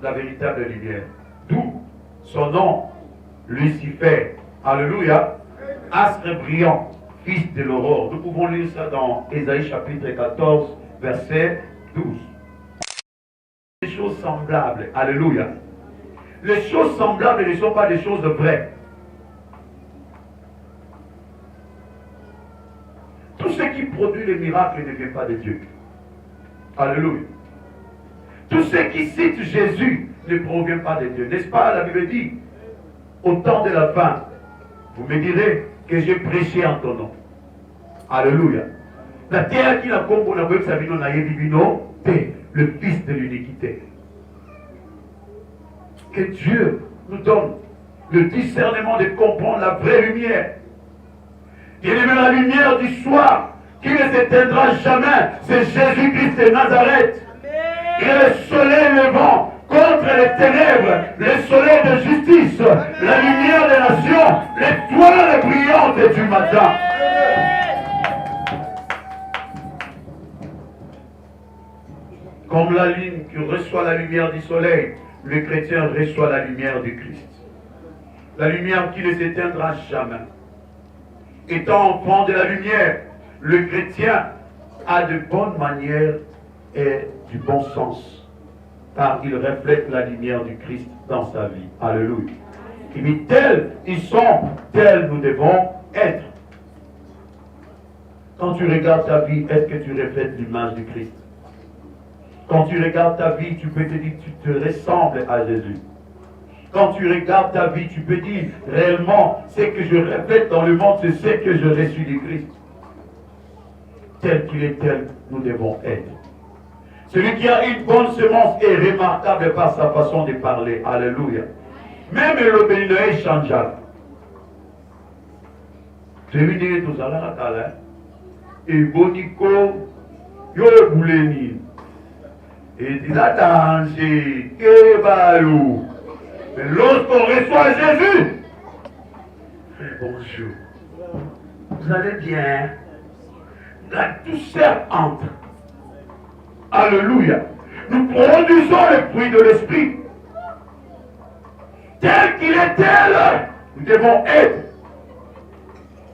la véritable lumière. D'où son nom, Lucifer. Alléluia. Astre brillant, fils de l'aurore. Nous pouvons lire ça dans Ésaïe chapitre 14, verset 12. Des choses semblables. Alléluia. Les choses semblables ne sont pas des choses vraies. Tout ce qui produit les miracles ne vient pas de Dieu. Alléluia. Tout ce qui cite Jésus ne provient pas de Dieu. N'est-ce pas? La Bible dit, au temps de la fin, vous me direz que j'ai prêché en ton nom. Alléluia. La terre qui la combo n'a pas eu sa vie, le fils de l'iniquité. Que Dieu nous donne le discernement de comprendre la vraie lumière. Il est la lumière du soir qui ne s'éteindra jamais. C'est Jésus-Christ de Nazareth. Il est le soleil levant contre les ténèbres, le soleil de justice, la lumière des nations, l'étoile brillante du matin. Comme la lune qui reçoit la lumière du soleil, le chrétien reçoit la lumière du Christ. La lumière qui ne s'éteindra jamais. Étant enfant de la lumière, le chrétien a de bonnes manières et du bon sens, car il reflète la lumière du Christ dans sa vie. Alléluia. Et mais tels ils sont, tels nous devons être. Quand tu regardes ta vie, est-ce que tu reflètes l'image du Christ? Quand tu regardes ta vie, tu peux te dire que tu te ressembles à Jésus. Quand tu regardes ta vie, tu peux dire réellement, ce que je reflète dans le monde, c'est ce que je reçus du Christ. Tel qu'il est, tel nous devons être. Celui qui a une bonne semence est remarquable par sa façon de parler. Alléluia. Même le bénin est changeable. Je vais dire tout ça là, et Bonico, yo bouleni. Et il a danger, que balou. Mais lorsqu'on reçoit Jésus, bonjour, vous allez bien, la douceur entre. Alléluia. Nous produisons le fruit de l'esprit. Tel qu'il est tel, nous devons être.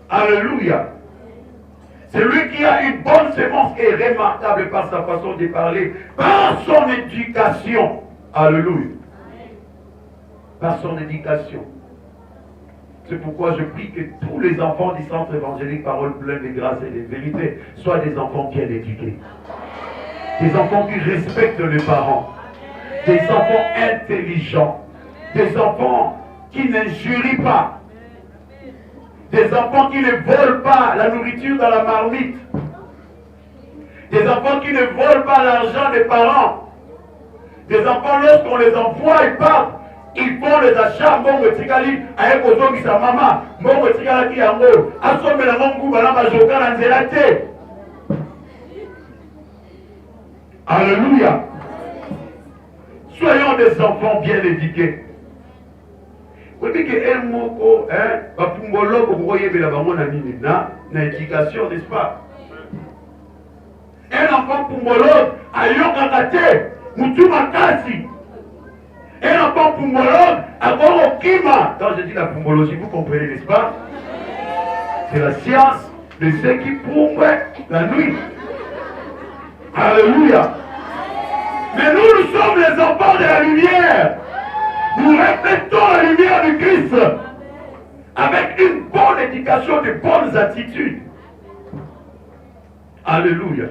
Alléluia. Celui qui a une bonne semence est remarquable par sa façon de parler, par son éducation. Alléluia. Par son éducation. C'est pourquoi je prie que tous les enfants du centre évangélique Parole pleine de grâce et de vérité soient des enfants bien éduqués. Des enfants qui respectent les parents. Des enfants intelligents. Des enfants qui n'injurient pas. Des enfants qui ne volent pas la nourriture dans la marmite. Des enfants qui ne volent pas l'argent des parents. Des enfants, lorsqu'on les envoie, ils partent. Ils font les achats. Mbongo tikali avec ozongi sa maman. Mbongo tikala ki yango. Asombe la mongu balamba joka na nzela te. Alléluia. Soyons des enfants bien éduqués. Vous dites que un mot, vous voyez na éducation, n'est-ce pas? Un enfant pumbologue, ayon kakate, mutu makasi. Un enfant pumbologue, agoro kima. Quand je dis la pumbologie, vous comprenez, n'est-ce pas? C'est la science de ceux qui pumbent la nuit. Alléluia. Mais nous sommes les enfants de la lumière. Nous reflétons la lumière du Christ avec une bonne éducation, de bonnes attitudes. Alléluia.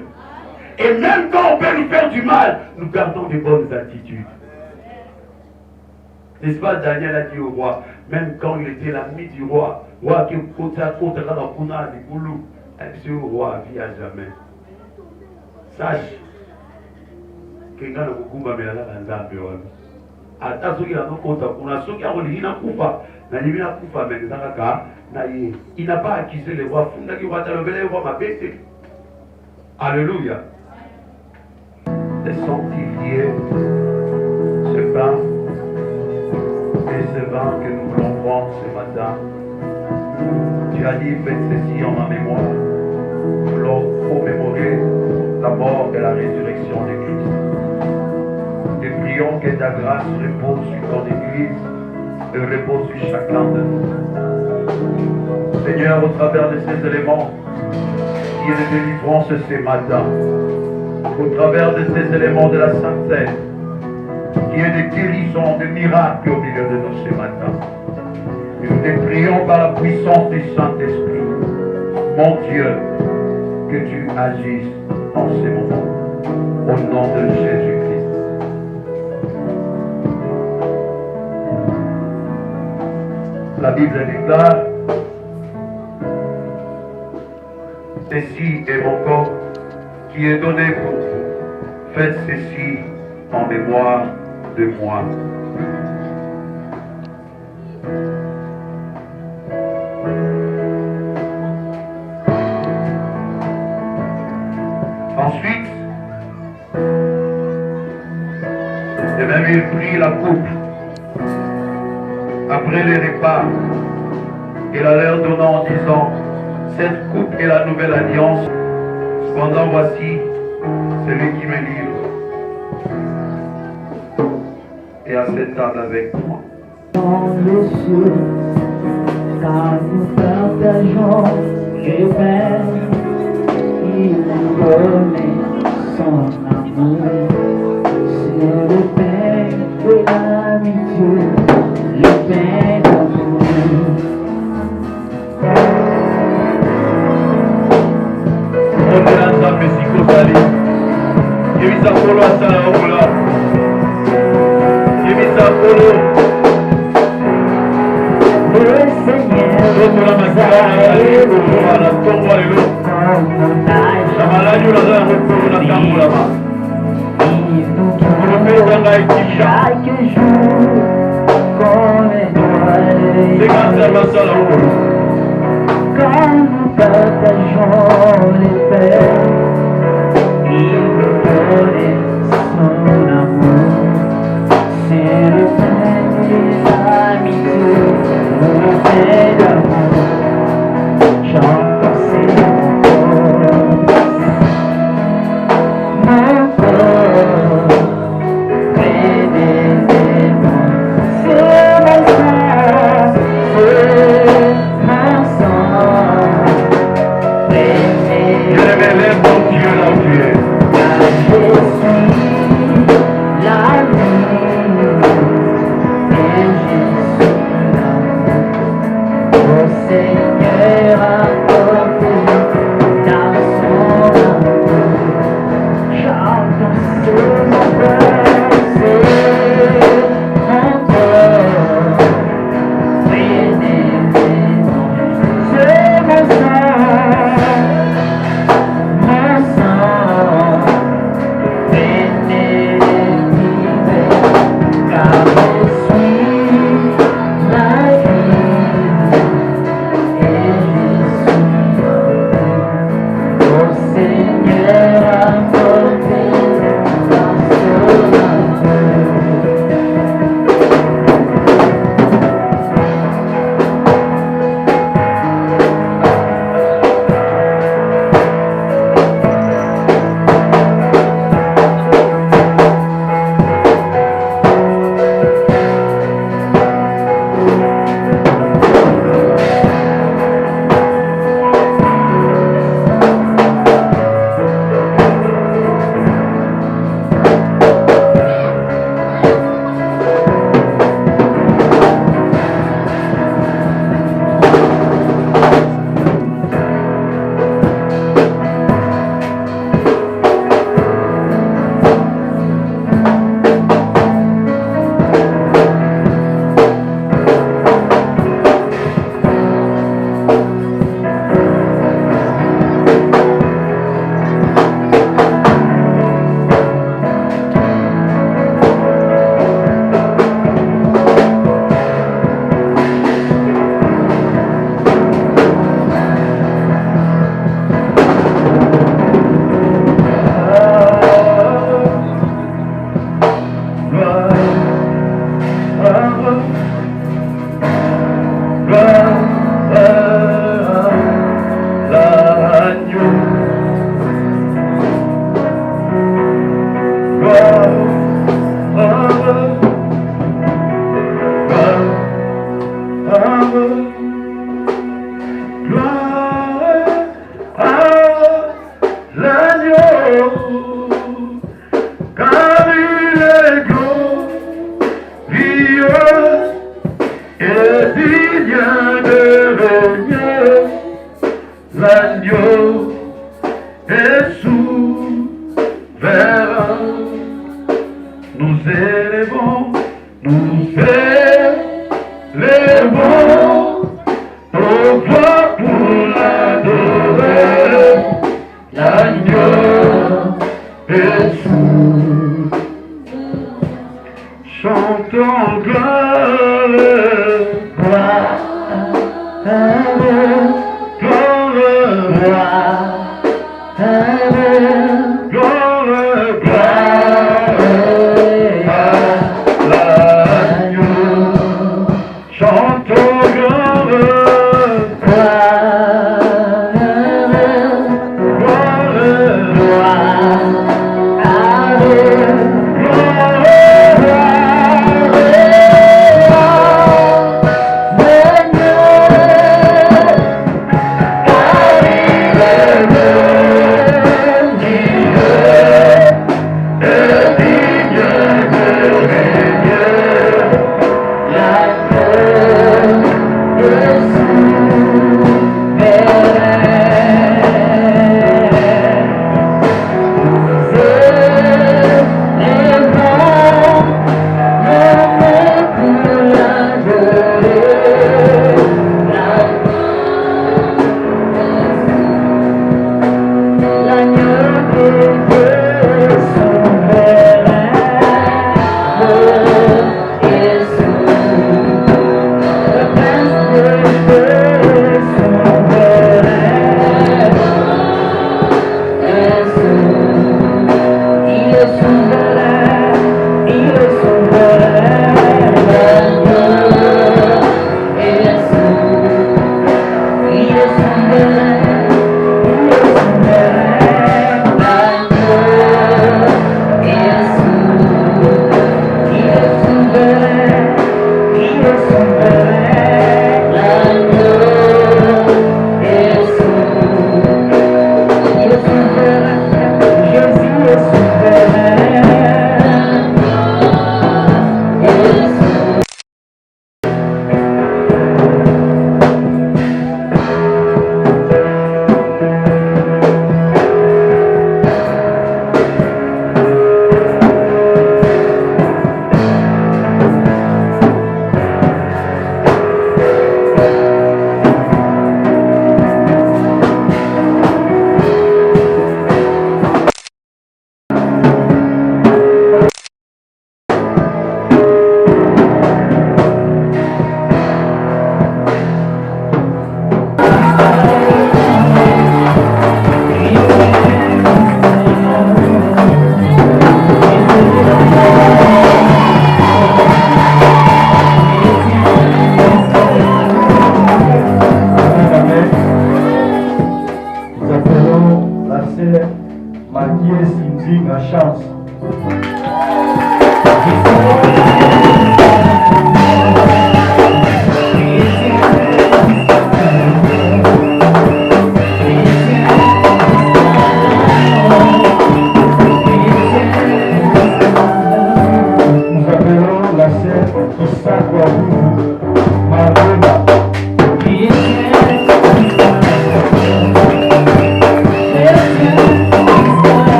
Et même quand on peut nous faire du mal, nous gardons de bonnes attitudes. N'est-ce pas, Daniel a dit au roi, même quand il était l'ami du roi, roi qui est côté à côté, là, dans le roi vit à jamais. Sache que quand on va mettre la nzambe ata soki anokota kuna soki akolingi nakufa nalimi nakufa menge kaka na ye. Il n'a pas accusé le roi fundaki roi talobela roi mabete. Alléluia. De sanctifier ce pain et ce vin que nous voulons prendre ce matin. Tu as dit, faites ceci en ma mémoire. Nous voulons commémorer la mort et la résurrection de Christ. Et prions que ta grâce repose sur ton Église et repose sur chacun de nous. Seigneur, au travers de ces éléments, qui est de délivrance ce matin, au travers de ces éléments de la sainteté, qui est de guérison, de miracles au milieu de nous ce matin, nous te prions par la puissance du Saint-Esprit, mon Dieu, que tu agisses en ces moments, au nom de Jésus-Christ. La Bible déclare, ceci est mon corps qui est donné pour vous. Faites ceci en mémoire de moi. Ensuite, et même il prit la coupe après les repas. Il a leur donnant en disant, cette coupe est la nouvelle alliance. Cependant, voici celui qui me livre. Et à cette table avec moi. Dans les cieux, car nous partageons les peines, il nous connaît son amour. C'est le pain de l'amitié, le pain d'amour. Nzambe sikozali yebisa kolo asala okola yebisa kolo okola masala na ntongo lelo na maladi oyo naza yango kolo natambolama kolopesa ngai kimia ndenge nzambe asala okolo. Quand nous partageons les peines, il nous donne son amour. C'est le pain des amitiés, le pain d'amour. J'entends c'est mon corps, bénévole, c'est mon sang, c'est mon sang. Je révèle mon Dieu, là où tu es. Je suis la vie et je suis l'amour. Oh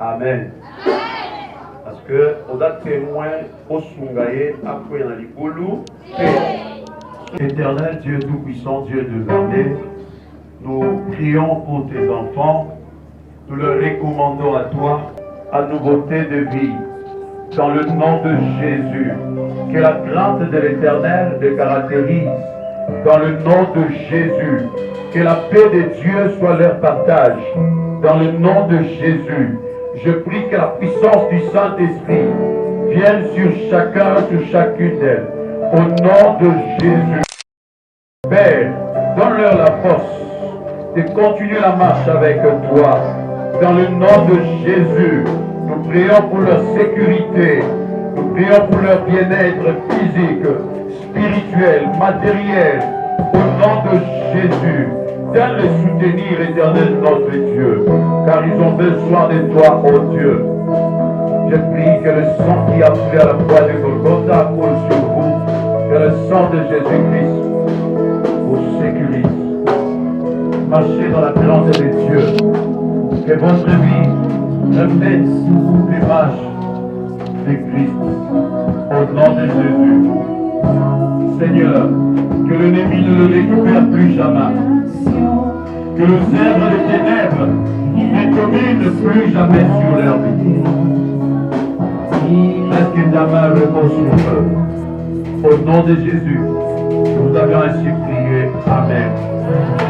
Amen. Parce que on a témoin au Sungaye après dans les boulous. Éternel Dieu Tout-Puissant, Dieu de l'armée, nous prions pour tes enfants, nous leur recommandons à toi à nouveauté de vie. Dans le nom de Jésus, que la crainte de l'Éternel les caractérise. Dans le nom de Jésus, que la paix de Dieu soit leur partage. Dans le nom de Jésus, je prie que la puissance du Saint-Esprit vienne sur chacun, sur chacune d'elles. Au nom de Jésus, Père, donne-leur la force de continuer la marche avec toi. Dans le nom de Jésus, nous prions pour leur sécurité, nous prions pour leur bien-être physique, spirituel, matériel. Au nom de Jésus, viens les soutenir, Éternel notre Dieu, car ils ont besoin de toi, ô Dieu. Je prie que le sang qui a coulé à la croix de Golgotha coule sur vous, que le sang de Jésus-Christ vous sécurise. Marchez dans la grâce de Dieu, que votre vie reflète l'image de Christ. Au nom de Jésus, Seigneur, que l'ennemi ne le récupère plus jamais. Que le zèbre des ténèbres ne domine plus jamais sur leur vie. Laisse que ta main repose sur eux. Au nom de Jésus, nous avons ainsi prié. Amen.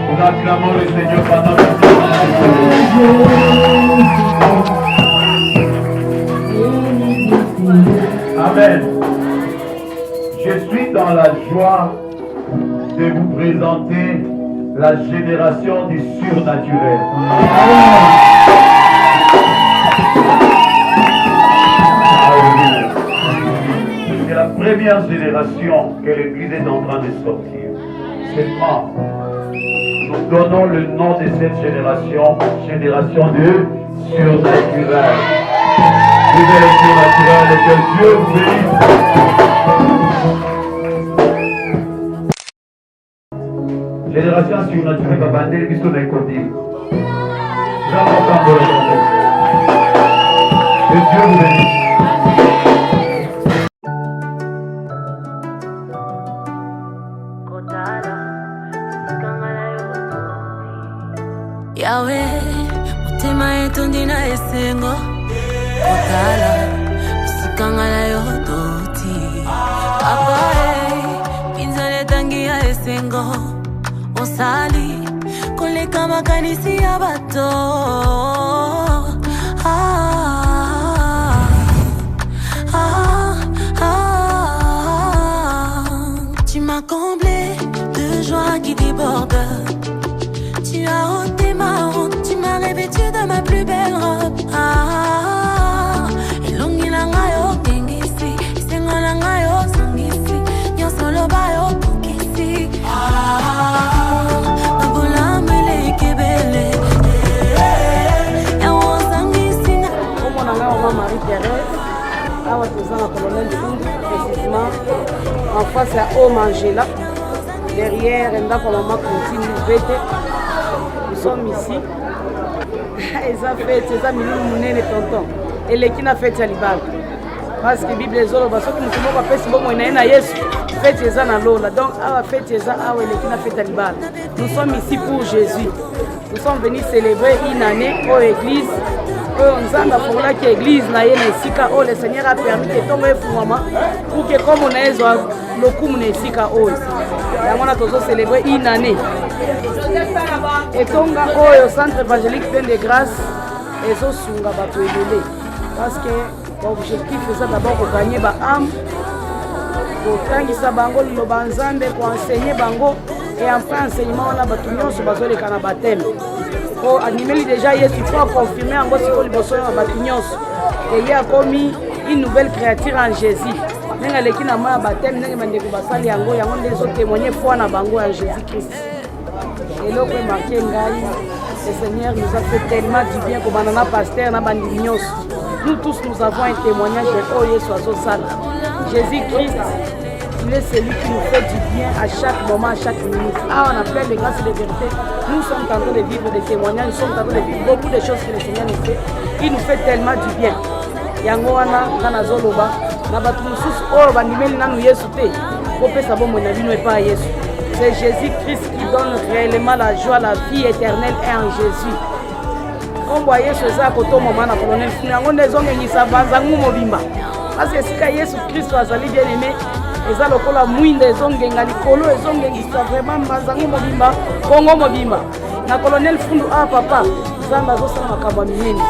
Nous acclamons le Seigneur pendant le temps. Amen. Je suis dans la joie de vous présenter la génération du surnaturel. C'est la première génération que l'Église est en train de sortir. Seulement, nous donnons le nom de cette génération, génération de surnaturel. Vous êtes surnaturel et que Dieu vous bénisse. Génération surnaturelle, papa, Andel, Bisto, Naïkoti. Que Dieu vous bénisse. Yahweh, mutema yetu ndina esengo Kotala, sikangala yototi Papa, pinzale tangi ya esengo Osali, koleka makanisi ya bato Tu m'as comblé de joie qui déborde. Tu as ôté ma honte, tu m'as revêtu de ma plus belle robe. Elongi langa yo bengisi, isengo langa yo sangisi, nyosolo ba yo bukisi. Nabola mele kebele, yawo sangisi na. Comme on a là, on va Marie-Thérèse, là on va tous dans la colonne précisément en face à Omangela, derrière Ndako Mama Continue Bete. Nous sommes ici. Ils ont fait, ils ont mis le tonton. Et les qui n'a fait Talibal. Parce que la Bible est là, parce que nous sommes pas si bon, on a Yesu. Fait ça dans l'eau. Donc, a fait ça, les qui n'a fait Talibal. Nous sommes ici pour Jésus. Nous sommes venus célébrer une année aux églises. On a fait l'église, le Seigneur a permis que tout le monde pour que comme on a le coup, on a célébré une année. Et tonga oyo centre évangélique plein de grâce et zo sunga bato elele parce que l'objectif c'est d'abord de gagner ba âme pour tangisa bango liloba nzambe pour enseigner bango et enfin enseignement na bato nyonso bazoleka na baptême po animeli déjà yesu il faut confirmer yango siko liboso na bato nyonso et ye akomi une nouvelle créature en Jésus ndenge aleki na ma baptême ndenge bandeko basali yango yango nde ezotémoigner foi na bango en Jésus Christ. Et là, on marqué Ngai, le Seigneur nous a fait tellement du bien comme on a pasteur, nous tous nous avons un témoignage de Oh Yesu Sala. Jésus-Christ, il est celui qui nous fait du bien à chaque moment, à chaque minute. Ah, on a plein de grâces et de vérité. Nous sommes en train de vivre des témoignages, nous sommes en train de vivre beaucoup de choses que le Seigneur nous fait. Il nous fait tellement du bien. Yangoana, Kanazoloba, Nabatusus, Oh, Banimel Nanu Yesu Te, Popé Sabo Monavino et pas Yesu. C'est Jésus-Christ qui donne réellement la joie, la vie éternelle est en Jésus. Comme vous voyez, ce ça, quand on m'a colonel, on est en Banzangou Mobimba. Parce que si Jésus-Christ soit bien aimé, et ça, le cola mouine des ongles, les colos, les ongles qui sont vraiment Banzangou Mobimba, Congo Mobimba. Na colonel Fundu, ah papa, Zamba Zosa Makabamine.